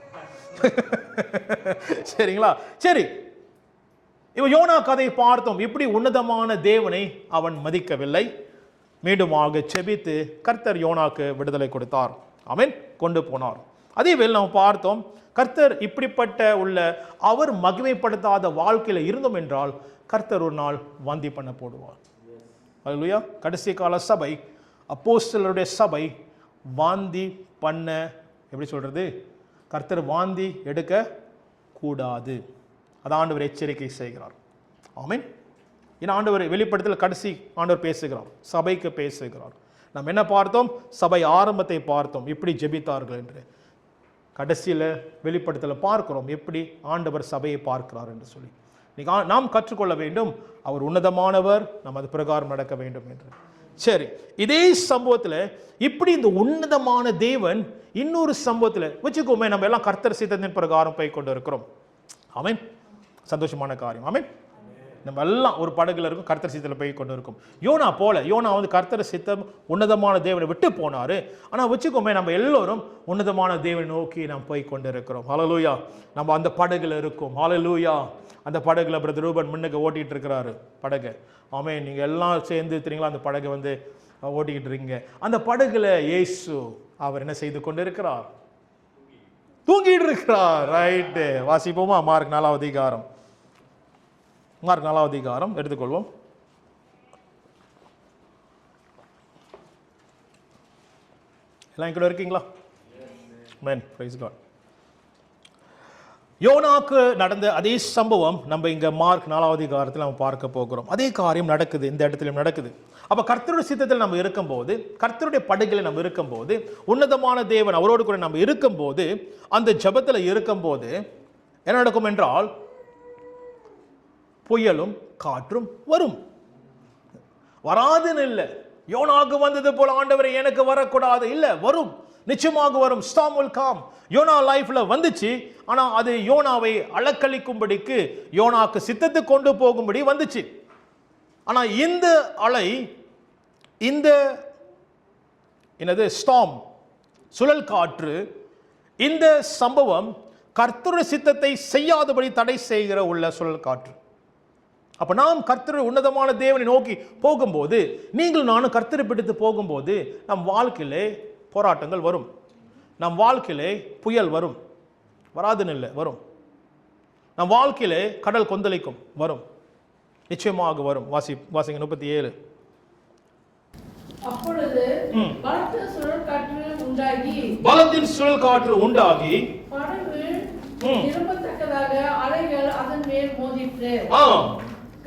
சரிங்களா, சரி. இவன் யோனா கதை பார்த்தோம். இப்படி உன்னதமான தேவனை அவன் மதிக்கவில்லை. மீண்டுமாக செபித்து கர்த்தர் யோனாக்கு விடுதலை கொடுத்தார். ஆமென். கொண்டு போனார். அதே வேளை நாம் பார்த்தோம், கர்த்தர் இப்படிப்பட்ட உள்ள அவர் மகிமைப்படுத்தாத வாழ்க்கையில இருந்தோம் என்றால் கர்த்தர் ஒரு நாள் வாந்தி பண்ண போடுவார். அல்லேலூயா. கடைசி கால சபை, அப்போஸ்தலருடைய சபை வாந்தி பண்ண, எப்படி சொல்றது, கர்த்தர் வாந்தி எடுக்க கூடாது. அது ஆண்டவர் எச்சரிக்கை செய்கிறார். ஆமென். ஏன்னா ஆண்டவர் வெளிப்படுத்தல கடைசி ஆண்டவர் பேசுகிறார், சபைக்கு பேசுகிறார். நாம் என்ன பார்த்தோம்? சபை ஆரம்பத்தை பார்த்தோம், இப்படி ஜெபித்தார்கள் என்று. கடைசியில் வெளிப்படுத்தல பார்க்கிறோம் எப்படி ஆண்டவர் சபையை பார்க்கிறார் என்று சொல்லி. நாம் கற்றுக்கொள்ள வேண்டும், அவர் உன்னதமானவர், நாம் அது பிரகாரம் நடக்க வேண்டும் என்று. சரி, இதே சம்பவத்தில் இப்படி இந்த உன்னதமான தேவன் இன்னொரு சம்பவத்தில் வச்சுக்கோமே, நம்ம எல்லாம் கர்த்தர் சித்தத்தின் பிரகாரம் போய் கொண்டு இருக்கிறோம். ஆமென். சந்தோஷமான காரியம். ஆமென். நம்ம எல்லாம் ஒரு படகுல இருக்கும், கர்த்தர் சித்தத்தில் போய் கொண்டு இருக்கும். யோனா போல, யோனா வந்து கர்த்தர் சித்தம் உன்னதமான தேவனை விட்டு போனாரு. ஆனால் வச்சுக்கோமே, நம்ம எல்லோரும் உன்னதமான தேவனை நோக்கி நாம் போய் கொண்டு இருக்கிறோம். ஹல்லேலூயா. நம்ம அந்த படகுல இருக்கும். ஹல்லேலூயா. அந்த படகுல பிரதர் ரூபன் முன்னுக்கு ஓட்டிட்டு இருக்கிறாரு படகு. ஆமென். நீங்க எல்லாம் சேர்ந்து தெரியுங்களா அந்த படகை வந்து ஓட்டிக்கிட்டு இருக்கீங்க. அந்த படகுல இயேசு அவர் என்ன செய்து கொண்டு இருக்கிறார்? தூங்கிட்டு இருக்கிறார். ரைட்டு. வாசிப்போமா? மார்க் 4 அதிகாரம். மார்க் 4 அதிகாரம் எடுத்துக்கொள்வோம். எல்லாம் கூட இருக்கீங்களா? ஆமென். Price God. யோனாக்கு நடந்த அதே சம்பவம் நம்ம இங்க மார்க் 4 அதிகாரத்தில் நம்ம பார்க்க போகிறோம். அதே காரியம் நடக்குது, இந்த இடத்துல நடக்குது. அப்ப கர்த்தருடைய சித்தத்தில் நம்ம இருக்கும்போது, கர்த்தருடைய படகில் நம்ம இருக்கும்போது, உன்னதமான தேவன் அவரோடு கூட நம்ம இருக்கும்போது, அந்த ஜெபத்தில் இருக்கும்போது என்ன நடக்கும் என்றால் புயலும் காற்றும் வரும். வராதுன்னு இல்லை, யோனாக்கு வந்தது போல ஆண்டவரை எனக்கு வரக்கூடாது இல்லை, வரும், நிச்சயமாக வரும். Storm will come. யோனா லைஃப்ல வந்துச்சு. ஆனா அது யோனாவை அலக்களிக்கும்படிக்கு, யோனாக்கு சித்தத்தை கொண்டு போகும்படி வந்துச்சு. ஆனா இந்த அலை, இந்த என்னது ஸ்டார்ம், சுழல் காற்று, இந்த சம்பவம் கர்த்தருடைய சித்தத்தை செய்யாதபடி தடை செய்கிற உள்ள சுழல் காற்று. அப்ப நாம் கர்த்தருடைய உன்னதமான தேவனை நோக்கி போகும்போது, நீங்கள் நானும் கர்த்தரை பிடித்து போகும்போது, நம் வாழ்க்கையிலே போராட்டங்கள் வரும், நம் வாழ்க்கையிலே புயல் வரும். வராதுன்னு இல்லை, வரும். நம் வாழ்க்கையிலே கடல் கொந்தளிக்கும், வரும், நிச்சயமாக வரும். வாசிங்க 37. அப்பொழுது பலத்த சுழல் காற்று உண்டாகி, பலத்தின் சுழல் காற்று உண்டாகி, படகு நிரம்பத்தக்கதாக அலைகள் அதன் மேல் மோதிற்று.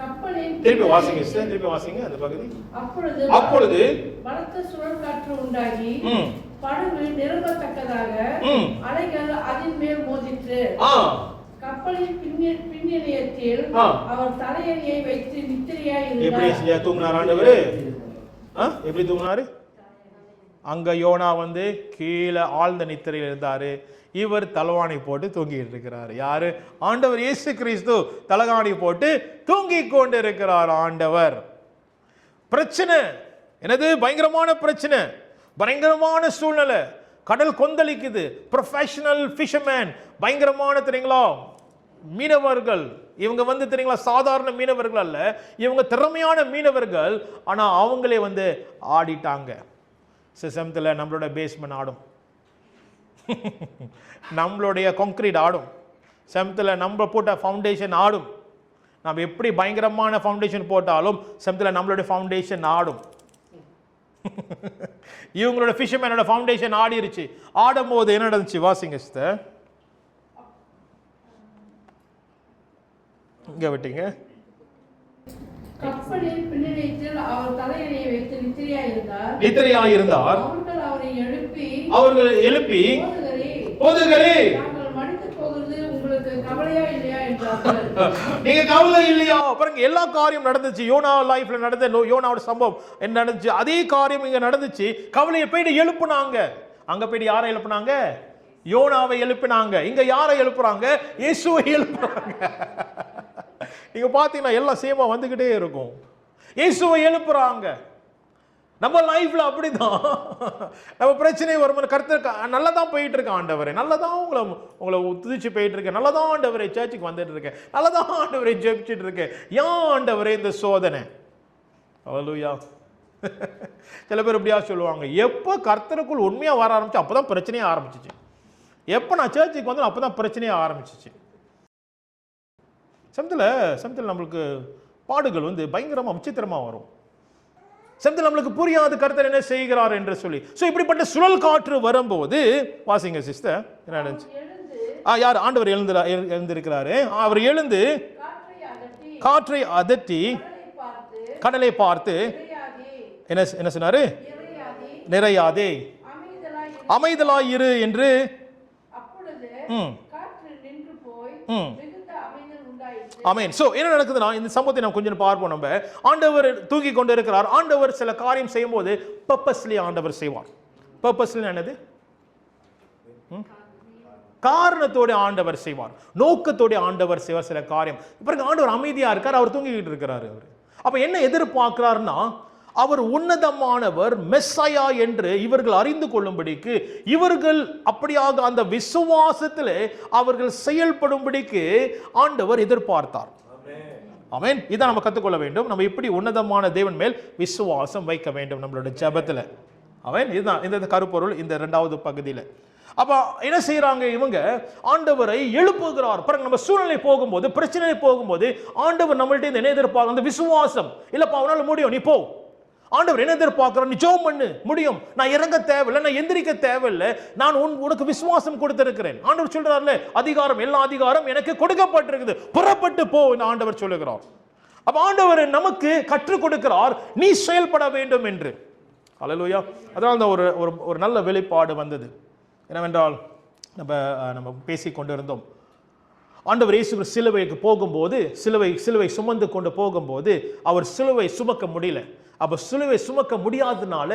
கப்பலின் திருப்பி வாசிங்க, திருப்பி வாசிங்க அந்த பகுதி. அப்பொழுது பலத்த சுழல் காற்று உண்டாகி, படகு நிரம்பத்தக்கதாக அலைகள் அதன் மேல் மோதிற்று. கப்பலின் பின்னணியத்தில் அவர் தலையணியை வைத்து நித்திரையாய் இருந்தார். எப்படி தூங்கினார் ஆண்டவரே? எப்படி தூங்கினாரு? அங்க யோனா வந்து கீழே ஆழ்ந்த நித்திரையில் இருந்தாரு, இவர் தலவாணி போட்டு தூங்கிட்டு இருக்கிறார். யாரு? ஆண்டவர் இயேசு கிறிஸ்து தலகாணி போட்டு தூங்கி கொண்டு இருக்கிறார். ஆண்டவர் பிரச்சனை என்னது? பயங்கரமான பிரச்சனை, பயங்கரமான சூழ்நிலை, கடல் கொந்தளிக்குது. ப்ரொஃபஷனல் ஃபிஷர்மேன், பயங்கரமான தெரியுங்களா மீனவர்கள். இவங்க வந்து தெரியுங்களா சாதாரண மீனவர்கள் அல்ல, இவங்க திறமையான மீனவர்கள். ஆனா அவங்களே வந்து ஆடிட்டாங்க. சிசமத்தில் நம்மளோட பேஸ்மெண்ட் ஆடும், நம்மளுடைய கான்கிரீட் ஆடும், செமத்தில் நம்ம போட்ட ஃபவுண்டேஷன் ஆடும். நம்ம எப்படி பயங்கரமான ஃபவுண்டேஷன் போட்டாலும் செமத்தில் நம்மளுடைய ஃபவுண்டேஷன் ஆடும். இவங்களோட ஃபிஷர்மேனோட ஃபவுண்டேஷன் ஆடிருச்சு. ஆடும் போது என்ன நடந்துச்சு? வாசிங்க சிஸ்டர். இங்க விட்டீங்க. கப்பலின் பின்னணியில் அவர் தலையணையை வைத்து நித்திரையாயிருந்தார். அவர்கள் எழுப்பி போதுகிறே, நாங்கள் மடித்து போகிறது உங்களுக்கு கவலையா இல்லையா என்றார்கள். நீங்க கவலை இல்லையா? பாருங்க, எல்லா காரியம் நடந்துச்சு. யோனா லைஃப்ல நடந்த யோனாவோட சம்பவம் என்ன நடந்துச்சு? அதே காரியம் இங்க நடந்துச்சு. கவலையை போயிட்டு எழுப்புனாங்க. அங்க போயிட்டு யாரை எழுப்புனாங்க? யோனாவை எழுப்பினாங்க. இங்க யாரை எழுப்புறாங்க? இயேசுவை எழுப்புறாங்க. நீங்க பாத்தீங்கன்னா எல்லாம் சேமா வந்துகிட்டே இருக்கும். இயேசுவை எழுப்புறாங்க. நம்ம லைஃப்ல அப்படிதான். நம்ம பிரச்சனை வரும்போது கர்த்தர் நல்லா தான் போயிட்டு இருக்கேன் ஆண்டவரே, நல்லா தான் உங்களை துதிச்சு போயிட்டு இருக்கேன், நல்லா தான் ஆண்டவரே சர்ச்சுக்கு வந்துட்டு இருக்கேன், நல்லா தான் ஆண்டவரே ஜெபிச்சுட்டு இருக்கேன், ஏன் ஆண்டவரே இந்த சோதனை? ஹல்லேலூயா. சில பேர் இப்படியா சொல்லுவாங்க, எப்போ கர்த்தருக்குள் உண்மையா வர ஆரம்பிச்சு அப்பதான் பிரச்சனையே ஆரம்பிச்சிச்சு. எப்போ நான் சர்ச்சுக்கு வந்து அப்பதான் பிரச்சனையே ஆரம்பிச்சிச்சு. சமயத்தில் நம்மளுக்கு பாடுகள் வந்து பயங்கரமா விசித்திரமா வரும். சமயத்தில் நம்மளுக்கு புரியாது கர்த்தர் என்ன செய்கிறார் என்று சொல்லி. ஸோ இப்படிப்பட்ட சுழல் காற்று வரும்போது, வாசிங்க சிஸ்டர், என்ன நடந்துச்சு? யார்? ஆண்டவர் எழுந்திருக்கிறாரு. அவர் எழுந்து காற்றை அதட்டி கடலை பார்த்து என்ன சொன்னாரு? நிறையாதே, அமைதலாய் இரு என்று. ஆமென். சோ என்ன நடக்குதுன்னா, இந்த சம்பவத்தை நாம் கொஞ்சம் பார்ப்போம். நம்ம ஆண்டவர் தூங்கி கொண்டு இருக்கிறார். ஆண்டவர் சில காரியம் செய்யும் போது பர்பஸ்லி ஆண்டவர் செய்வார். பர்பஸ்லி என்னது? காரணத்தோட ஆண்டவர் செய்வார், நோக்கத்தோட ஆண்டவர் செய்வார் சில காரியம். இப்ப ஆண்டவர் அமைதியா இருக்கார், அவர் தூங்கிக்கிட்டு இருக்கிறாரு. அவர் அப்ப என்ன எதிர்பார்க்கிறார்னா, அவர் உன்னதமானவர், மெஸ்ஸாயா என்று இவர்கள் அறிந்து கொள்ளும்படிக்கு, இவர்கள் அப்படியாக அந்த விசுவாசத்திலே அவர்கள் செயல்படும்படிக்கு ஆண்டவர் எதிர்பார்த்தார். ஆமென். இதை நம்ம கற்றுக்கொள்ள வேண்டும். நம்ம இப்படி உன்னதமான தேவன் மேல் விசுவாசம் வைக்க வேண்டும் நம்மளோட ஜெபத்துல. ஆமென். இதுதான் இந்த கருப்பொருள் இந்த இரண்டாவது பகுதியில். அப்ப என்ன செய்யறாங்க இவங்க? ஆண்டவரை எழுப்புகிறார். பாருங்க, நம்ம சூழ்நிலை போகும்போது, பிரச்சனை போகும்போது ஆண்டவர் நம்மள்ட்ட என்ன எதிர்பார்க்க? அந்த விசுவாசம். இல்லப்பா அவனால முடியும், நீ போ. ஆண்டவர் என்ன எதிர்பார்க்கிறார்? நீ ஜெபம் பண்ணு, முடியும். நான் இறங்க தேவையில்லை, நான் எந்திரிக்க தேவையில்லை, நான் உனக்கு விசுவாசம் கொடுத்திருக்கிறேன். ஆண்டவர் சொல்றாருல, அதிகாரம், எல்லா அதிகாரம் எனக்கு கொடுக்கப்பட்டிருக்குது, புறப்பட்டு போ என்று ஆண்டவர் சொல்லுகிறார். அப்ப ஆண்டவர் நமக்கு கற்றுக் கொடுக்கிறார், நீ செயல்பட வேண்டும் என்று. அல்லேலூயா. அதனால தான் ஒரு நல்ல வெளிப்பாடு வந்தது. என்னவென்றால், நம்ம பேசிக் கொண்டிருந்தோம், ஆண்டவர் இயேசு சிலுவைக்கு போகும்போது, சிலுவை சுமந்து கொண்டு போகும்போது அவர் சிலுவை சுமக்க முடியல. அப்ப சிலுவை சுமக்க முடியாதனால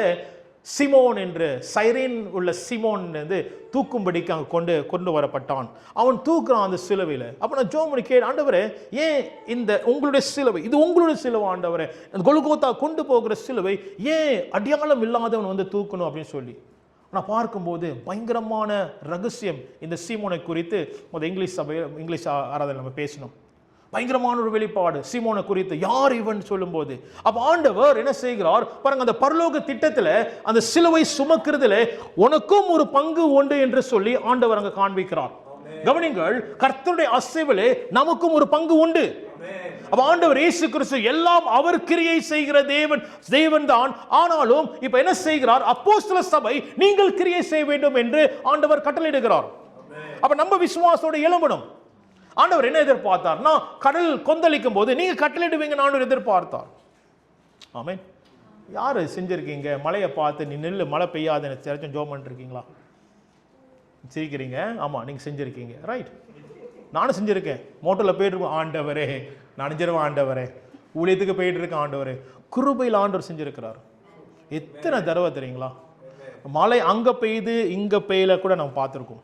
சிமோன் என்று, சைரேன் உள்ள சிமோன் வந்து தூக்கும்படிக்கு அங்கே கொண்டு வரப்பட்டான். அவன் தூக்குறான் அந்த சிலுவையில். அப்போ நான் ஜோமனி கேட்டு, ஆண்டவரே ஏன் இந்த உங்களுடைய சிலுவை, இது உங்களுடைய சிலுவை ஆண்டவரே, கொல்கோத்தா கொண்டு போகிற சிலுவை ஏன் அடையாளம் இல்லாதவன் வந்து தூக்கணும் அப்படின்னு சொல்லி நான் பார்க்கும்போது பயங்கரமான ரகசியம் இந்த சீமோனை குறித்து இங்கிலீஷ் ஆராதனை நம்ம பேசணும். பயங்கரமான ஒரு வெளிப்பாடு சீமோனை குறித்து. யார் இவன் சொல்லும்போது, அப்ப ஆண்டவர் என்ன செய்கிறார் பாருங்க, அந்த பரலோக திட்டத்தில் அந்த சிலுவை சுமக்கிறதுல உனக்கும் ஒரு பங்கு உண்டு என்று சொல்லி ஆண்டவர் அங்க காண்பிக்கிறார். கவனிங்கள், கர்த்தருடைய அசைவிலே நமக்கும் ஒரு பங்கு உண்டு. அப்ப ஆண்டவர் இயேசு கிறிஸ்து எல்லாம் அவர் கிரியை செய்கிற தேவன் தான். ஆனாலும் இப்ப என்ன செய்கிறார்? அப்போஸ்தல சபை நீங்கள் கிரியை செய்ய வேண்டும் என்று ஆண்டவர் கட்டளையிடுகிறார். அப்ப நம்ம விசுவாசத்தோட எழும்பணும். ஆண்டவர் என்ன எதிர்பார்த்தார்னா, கடல் கொந்தளிக்கும் போது நீங்க கட்டளையிடுவீங்க ஆண்டவர் எதிர்பார்த்தார். ஆமென். யாரு செஞ்சிருக்கீங்க? மழையை பார்த்து நீ நெல்லு, மழை பெய்யாது எனக்கு ஜோம் பண்ணிருக்கீங்களா? சிரிக்கிறீங்க. ஆமா, நீங்க செஞ்சிருக்கீங்க. ரைட். நானும் செஞ்சிருக்கேன். மோட்டரில் போயிட்டு இருக்கோம், ஆண்டவரே நான் செஞ்சிருவேன், ஆண்டவரே ஊழியத்துக்கு போயிட்டு இருக்கேன், ஆண்டவரே. கிருபையில் ஆண்டவர் செஞ்சிருக்கிறார். எத்தனை தடவை தெரியுங்களா? மழை அங்க பெய்யுது இங்க பெய்யல கூட நம்ம பார்த்துருக்கோம்.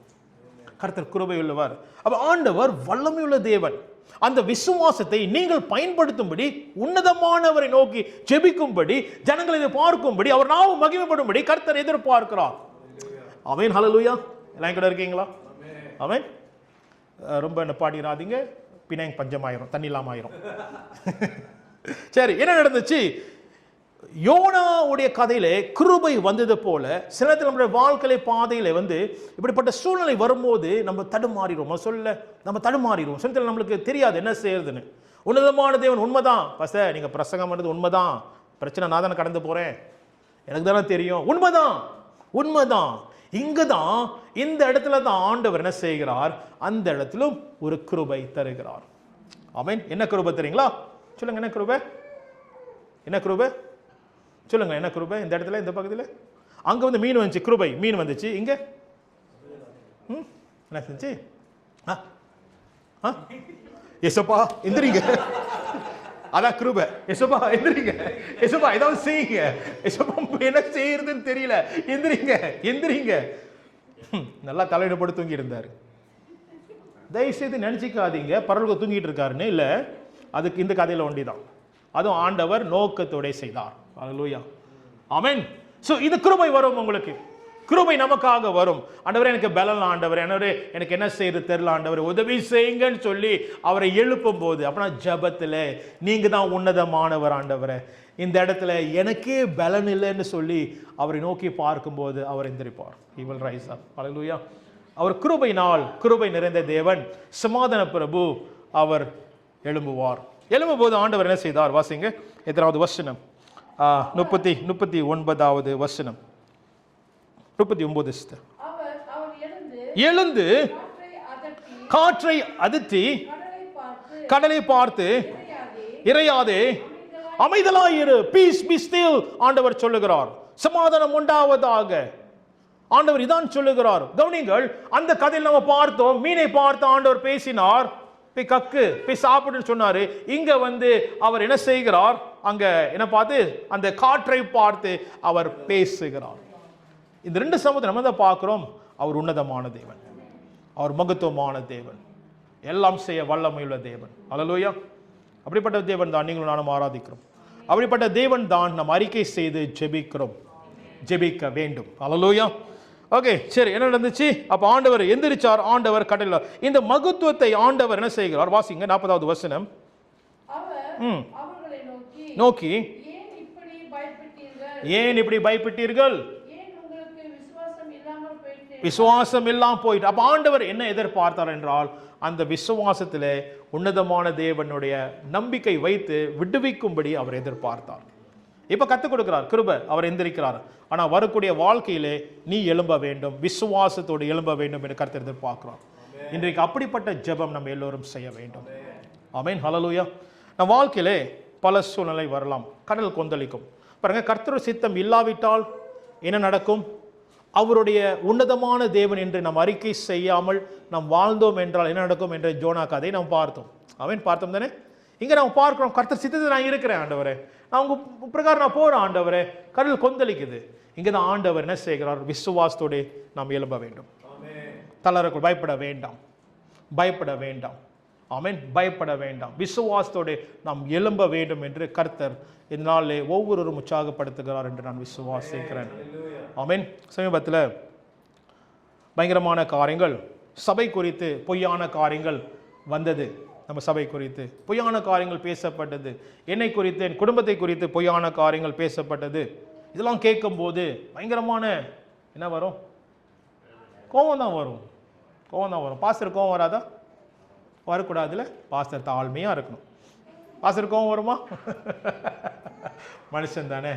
கர்த்தர் கிருபை உள்ளவர். அப்ப ஆண்டவர் வல்லமையுள்ள தேவன். அந்த விசுவாசத்தை நீங்கள் பயன்படுத்தும்படி, உன்னதமானவரை நோக்கி ஜெபிக்கும்படி, ஜனங்கள் இதை பார்க்கும்படி, அவர் நாவும் மகிமைப்படும்படி கர்த்தர் எதிர்பார்க்கிறார். ஆமென். ஹல்லேலூயா. எல்லாம் கூட இருக்கீங்களா? ஆமென். ரொம்ப பாடிராதீங்க, பின்னாங்க பஞ்சமாயிரும், தண்ணி இல்லாம ஆயிரும். சரி, என்ன நடந்துச்சு? யோனாவுடைய கதையிலே கிருபை வந்தது போல சில நேரத்தில் நம்முடைய வாழ்க்கை பாதையில வந்து இப்படிப்பட்ட சூழ்நிலை வரும்போது நம்ம தடுமாறிடுவோம். நம்ம தடுமாறிடுவோம். சில நேரத்தில் நம்மளுக்கு தெரியாது என்ன செய்யறதுன்னு. உன்னதமான தேவன் உண்மைதான், பச நீங்க பிரசங்கம் பண்ணது உண்மைதான், பிரச்சனை நான் தானே கடந்து போறேன், எனக்கு தானே தெரியும், உண்மைதான். இங்குதான், இந்த இடத்துல தான் ஆண்டவர் என்ன செய்கிறார்? அந்த இடத்திலும் ஒரு கிருபை தருகிறார். ஆமென். என்ன கிருபை தெரியுங்களா? சொல்லுங்க, என்ன கிருபை? என்ன கிருபை சொல்லுங்க, என்ன கிருபை? இந்த இடத்துல, இந்த பகுதியில் அங்க வந்து மீன் வந்துச்சு, கிருபை மீன் வந்துச்சு. இங்க என்ன செஞ்சு? எசப்பா எந்திரிங்க, அதான் கிருபை. எசப்பா எந்திரிங்க, எசப்பா ஏதாவது செய்யுங்க, எசப்பா என்ன செய்யறதுன்னு தெரியல, எந்திரிங்க. நல்லா தலையிடப்பட்டு தூங்கி இருந்தாரு. தயவுசெய்து நினைச்சிக்காதீங்க பரலோக தூங்கிட்டு இருக்காருன்னு. இல்ல, அதுக்கு இந்த கதையில ஒண்டிதான். அதுவும் ஆண்டவர் நோக்கத்தோட செய்தார். அல்லேலூயா. ஆமென். சோ இது கிருபை வரும் உங்களுக்கு, கிருபை நமக்காக வரும். ஆண்டவரே எனக்கு பலன், ஆண்டவரே ஆண்டவரே எனக்கு என்ன செய்யறது தெரியல, ஆண்டவரே உதவி செய்யுங்கன்னு சொல்லி அவரை எழுப்பும் போது, அப்படின்னா ஜெபத்தில் நீங்க தான் உன்னதமானவர் ஆண்டவரே, இந்த இடத்துல எனக்கே பலன் இல்லைன்னு சொல்லி அவரை நோக்கி பார்க்கும்போது அவர் எந்திரிப்பார். He will rise up. Hallelujah. அவர் கிருபையினால், கிருபை நிறைந்த தேவன், சமாதான பிரபு, அவர் எழும்புவார். எழும்பும்போது ஆண்டவர் என்ன செய்தார்? வாசிங்க எத்தனாவது வசனம்? 39வது வசனம். 39. எழுந்து காற்றை அதிர்த்தி கடலை பார்த்து இறையாதே அமைதலாயிரு, பீஸ் பி ஸ்டில் ஆண்டவர் சொல்லுகிறார். சமாதானம் உண்டாவதாக ஆண்டவர் இதான் சொல்லுகிறார். கவனிங்கள், அந்த கதையில் நம்ம பார்த்தோம், மீனை பார்த்து ஆண்டவர் பேசினார், போய் கக்கு போய் சாப்பிடுன்னு சொன்னாரு. இங்க அவர் என்ன செய்கிறார்? அங்க என்ன பார்த்து? அந்த காற்றை பார்த்து அவர் பேசுகிறார். இந்த ரெண்டு சமூகத்தை நம்ம தான் பார்க்கிறோம். அவர் உன்னதமான தேவன், அவர் மகத்துவமான தேவன், எல்லாம் செய்ய வல்லமையுள்ள தேவன். அல்லேலூயா. அப்படிப்பட்ட தேவன் தான் நீங்களும் நானும் ஆராதிக்கிறோம். அப்படிப்பட்ட தேவன் தான் நாம் அறிக்கை செய்து ஜெபிக்கிறோம், ஜெபிக்க வேண்டும். அல்லேலூயா. ஓகே, சரி, என்ன நடந்துச்சு? அப்ப ஆண்டவர் எந்திரிச்சார், ஆண்டவர் கடலில் இந்த மகத்துவத்தை ஆண்டவர் என்ன செய்கிறார்? வாசிங்க 40வது வசனம். நோக்கி ஏன் இப்படி பயப்பட்டீர்கள்? விசுவாசம் இல்லாம போயிட்டு. அப்ப ஆண்டவர் என்ன எதிர்பார்த்தார் என்றால், அந்த விசுவாசத்திலே உன்னதமான தேவனுடைய நம்பிக்கை வைத்து விடுவிக்கும்படி அவர் எதிர்பார்த்தார். இப்ப கத்துக் கொடுக்கிறார் கிருபை, அவர் எந்திரிக்கிறார். ஆனா வரக்கூடிய வாழ்க்கையிலே நீ எழும்ப வேண்டும், விசுவாசத்தோடு எழும்ப வேண்டும் என்று கர்த்தர் எதிர்பார்க்கிறார். இன்றைக்கு அப்படிப்பட்ட ஜெபம் நம்ம எல்லோரும் செய்ய வேண்டும். ஆமென். ஹல்லேலூயா. நம் வாழ்க்கையிலே பல சூழ்நிலை வரலாம், கடல் கொந்தளிக்கும். பாருங்க, கர்த்தர் சித்தம் இல்லாவிட்டால் என்ன நடக்கும்? அவருடைய உன்னதமான தேவன் என்று நாம் அறிக்கை செய்யாமல் நாம் வாழ்ந்தோம் என்றால் என்ன நடக்கும் என்ற ஜோனா கதை நாம் பார்த்தோம். அவன் பார்த்தோம் தானே? இங்க நாம் பார்க்கிறோம், கர்த்தர் சித்தத்தை நான் இருக்கிறேன் ஆண்டவரே, நான் உங்க பிரகாரம் நான் போறேன் ஆண்டவரே, கடல் கொந்தளிக்குது. இங்கதான் ஆண்டவர் என்ன செய்கிறார்? விசுவாசத்தோடு நாம் எழும்ப வேண்டும். தளரக்கூட பயப்பட வேண்டாம், பயப்பட வேண்டாம். ஆமென். பயப்பட வேண்டாம், விசுவாசத்தோடு நாம் எழும்ப வேண்டும் என்று கர்த்தர் இதனாலே ஒவ்வொருவரும் உற்சாகப்படுத்துகிறார் என்று நான் விசுவாசிக்கிறேன். ஆமென். சமீபத்தில் பயங்கரமான காரியங்கள், சபை குறித்து பொய்யான காரியங்கள் வந்தது. நம்ம சபை குறித்து பொய்யான காரியங்கள் பேசப்பட்டது, என்னை குறித்து என் குடும்பத்தை குறித்து பொய்யான காரியங்கள் பேசப்பட்டது. இதெல்லாம் கேட்கும்போது பயங்கரமான என்ன வரும்? கோபம் தான் வரும், கோபம் தான் வரும். பாஸ்டர் கோபம் வராதா? வரக்கூடாதுல. பாஸ்டர் தாழ்மையாக இருக்கணும். பாஸ்டர் கோபம் வருமா? மனுஷன் தானே,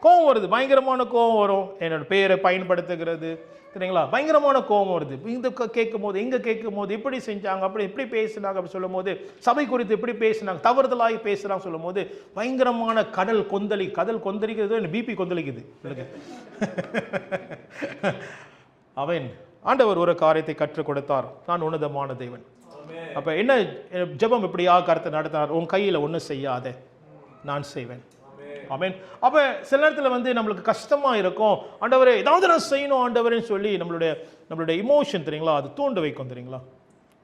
கோபம் வருது, பயங்கரமான கோபம் வரும். என்னோட பெயரை பயன்படுத்துகிறது, சரிங்களா? பயங்கரமான கோபம் வருது. இந்த கேட்கும் போது, இங்கே கேட்கும் போது இப்படி செஞ்சாங்க, அப்படி இப்படி பேசினாங்க அப்படி சொல்லும் போது, சபை குறித்து இப்படி பேசினாங்க, தவறுதலாகி பேசுகிறாங்க சொல்லும் போது பயங்கரமான கடல் கொந்தளிக்கிறது. என்ன பிபி கொந்தளிக்குது. அவன் ஆண்டவர் ஒரு காரியத்தை கற்றுக் கொடுத்தார், நான் உன்னதமான தேவன். அப்ப என்ன ஜெபம் இப்படியா கருத்தை நடத்தினார்? உன் கையில ஒன்றும் செய்யாத, நான் செய்வேன். ஆமென். அப்ப சில நேரத்தில் நம்மளுக்கு கஷ்டமா இருக்கும், ஆண்டவரே ஏதாவது நான் செய்யணும் ஆண்டவரேன்னு சொல்லி நம்மளுடைய இமோஷன் தெரியுங்களா, அது தூண்டு வைக்கும் தெரியுங்களா,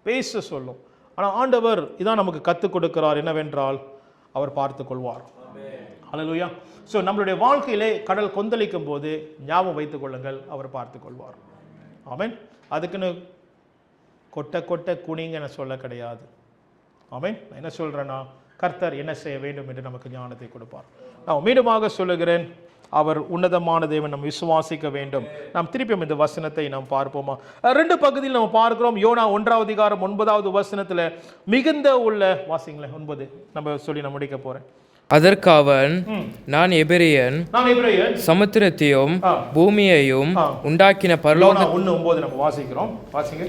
பேச சொல்லும். ஆனால் ஆண்டவர் இதான் நமக்கு கற்றுக் கொடுக்கிறார், என்னவென்றால் அவர் பார்த்து கொள்வார். ஹல்லேலூயா. ஸோ நம்மளுடைய வாழ்க்கையிலே கடல் கொந்தளிக்கும் போது ஞாபகம் வைத்துக் கொள்ளுங்கள், அவர் பார்த்து கொள்வார். ஆமென். அதுக்குன்னு கொட்ட குனிங்க நான் சொல்ல கிடையாது. ஆமென். நான் என்ன சொல்றேன்னா, கர்த்தர் என்ன செய்ய வேண்டும் என்று நமக்கு ஞானத்தை கொடுப்பார். நான் மீண்டுமாக சொல்லுகிறேன், அவர் உன்னதமான தேவன், நம்ம விசுவாசிக்க வேண்டும். நாம் திருப்பியும் இந்த வசனத்தை நாம் பார்ப்போமா? ரெண்டு பகுதியில் நம்ம பார்க்கிறோம். யோனா 1வது அதிகாரம் 9வது வசனத்துல மிகுந்த உள்ள வாசிங்களேன். 9 நம்ம சொல்லி நான் முடிக்க போறேன். அதற்கு அவன், நான் எபிரியன், சமுத்திரத்தையும் பூமியையும் உண்டாக்கின பரலோக 1:9 நம்ம வாசிக்கிறோம். வாசிங்க.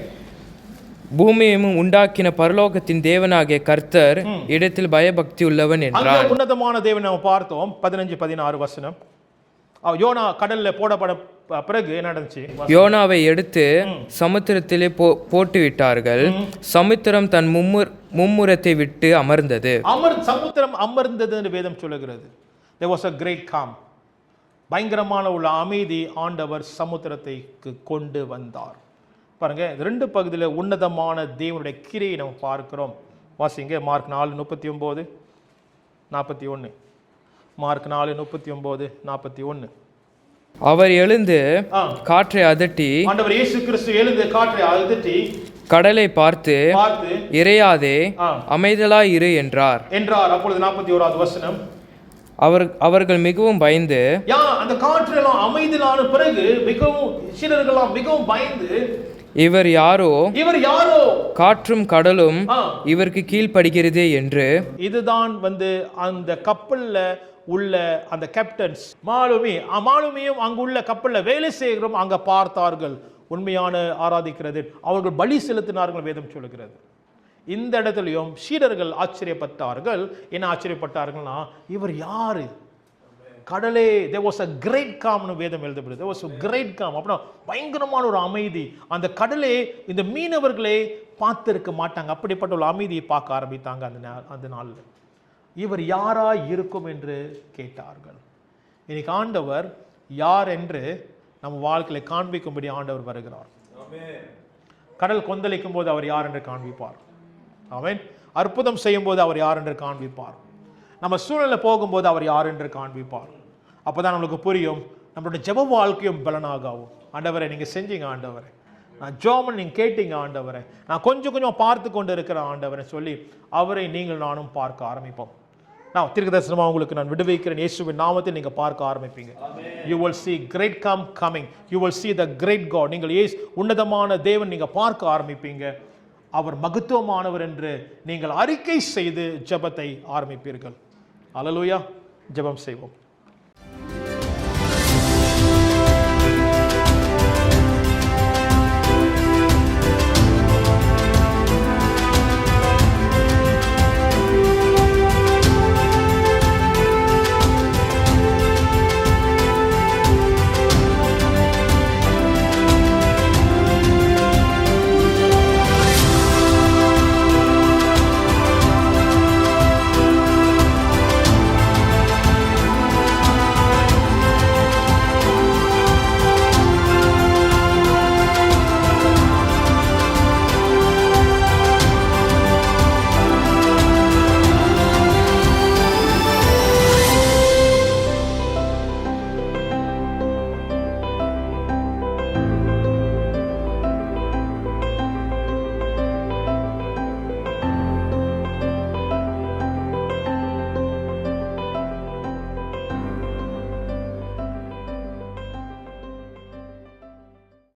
பூமியையும் உண்டாக்கின பரலோகத்தின் தேவனாகிய கர்த்தர் இடத்தில் பயபக்தி உள்ளவன் என்றார். உன்னதமான தேவன் நம்ம பார்த்தோம். 15-16 வசனம். யோனா கடல்ல போடப்பட பிறகு என்ன நடந்துச்சு? யோனாவை எடுத்து சமுத்திரத்திலே போட்டு விட்டார்கள். சமுத்திரம் தன் மும்முரத்தை விட்டு அமர்ந்தது. சமுத்திரம் அமர்ந்தது என்று வேதம் சொல்லுகிறது. There was a great calm. பயங்கரமான உள்ள அமைதி ஆண்டவர் சமுத்திரத்தைக்கு கொண்டு வந்தார். பாருங்க, ரெண்டு பகுதியில் உன்னதமான தேவனுடைய கிரியை நம்ம பார்க்கிறோம். வாசிங்க மார்க் 4:39-41. மார்க் 4:39-41. அவர் எழுந்து ஆ. காற்றை அதட்டி ஆண்டவர் இயேசு கிறிஸ்து எழுந்து காற்றை அதட்டி கடலை பார்த்து இறையாதே அமைதலாய் இரு என்றார். அப்பொழுது 41வது வசனம், அவர்கள் மிகவும் பயந்து அந்த காற்றெல்லாம் அமைதலான பிறகு மிகவும் சீடர்கள்லாம் மிகவும் பயந்து இவர் யாரோ காற்றும் கடலும் இவருக்கு கீழ்ப்படுகிறதே என்று. இதுதான் அந்த கப்பல்ல உள்ள அந்த கேப்டன்ஸ் மாலுமியும் அங்குள்ள கப்பல்ல வேலை செய்கிறோம் அங்க பார்த்தார்கள். உண்மையான ஆராதிக்கிறது அவர்கள் பலி செலுத்தினார்கள் வேதம் சொல்லுகிறது. இந்த இடத்துலயும் சீடர்கள் ஆச்சரியப்பட்டார்கள். என்ன ஆச்சரியப்பட்டார்கள்னா, இவர் யாரு? கடலே, there was a great calm னு வேதம் எழுதப்படுது. there was a great calm. அப்படின்னா பயங்கரமான ஒரு அமைதி. அந்த கடலே இந்த மீனவர்களே பார்த்திருக்க மாட்டாங்க. அப்படிப்பட்ட ஒரு அமைதியை பார்க்க ஆரம்பித்தாங்க அந்த நாள்ல. இவர் யாரா இருக்கும் என்று கேட்டார்கள். இன்னைக்கு ஆண்டவர் யார் என்று நம்ம வாழ்க்கையில காண்பிக்கும்படி ஆண்டவர் வருகிறார். கடல் கொந்தளிக்கும் போது அவர் யார் என்று காண்பிப்பார். ஆமென். அற்புதம் செய்யும் போது அவர் யார் என்று காண்பிப்பார். நம்ம சூழ்நிலை போகும்போது அவர் யார் என்று காண்பிப்பார். அப்போதான் நம்மளுக்கு புரியும், நம்மளுடைய ஜெப வாழ்க்கையும் பலனாகும். ஆண்டவரை நீங்க செஞ்சீங்க, ஆண்டவரை நான் ஜோமன் நீங்க கேட்டீங்க, ஆண்டவரை நான் கொஞ்சம் கொஞ்சம் பார்த்து கொண்டு இருக்கிற ஆண்டவரை சொல்லி அவரை நீங்கள் நானும் பார்க்க ஆரம்பிப்போம். நான் தீர்க்கதரிசனமா உங்களுக்கு நான் விடுவிக்கிறேன். இயேசுவின் நாமத்தில் நீங்க பார்க்க ஆரம்பிப்பீங்க. You will see great coming. You will see the great God. நீங்கள் உன்னதமான தேவன் நீங்க பார்க்க ஆரம்பிப்பீங்க. அவர் மகத்துவமானவர் என்று நீங்கள் அறிக்கை செய்து ஜெபத்தை ஆரம்பிப்பீர்கள். அல்லேலூயா. ஜெபம் செய்வோம்.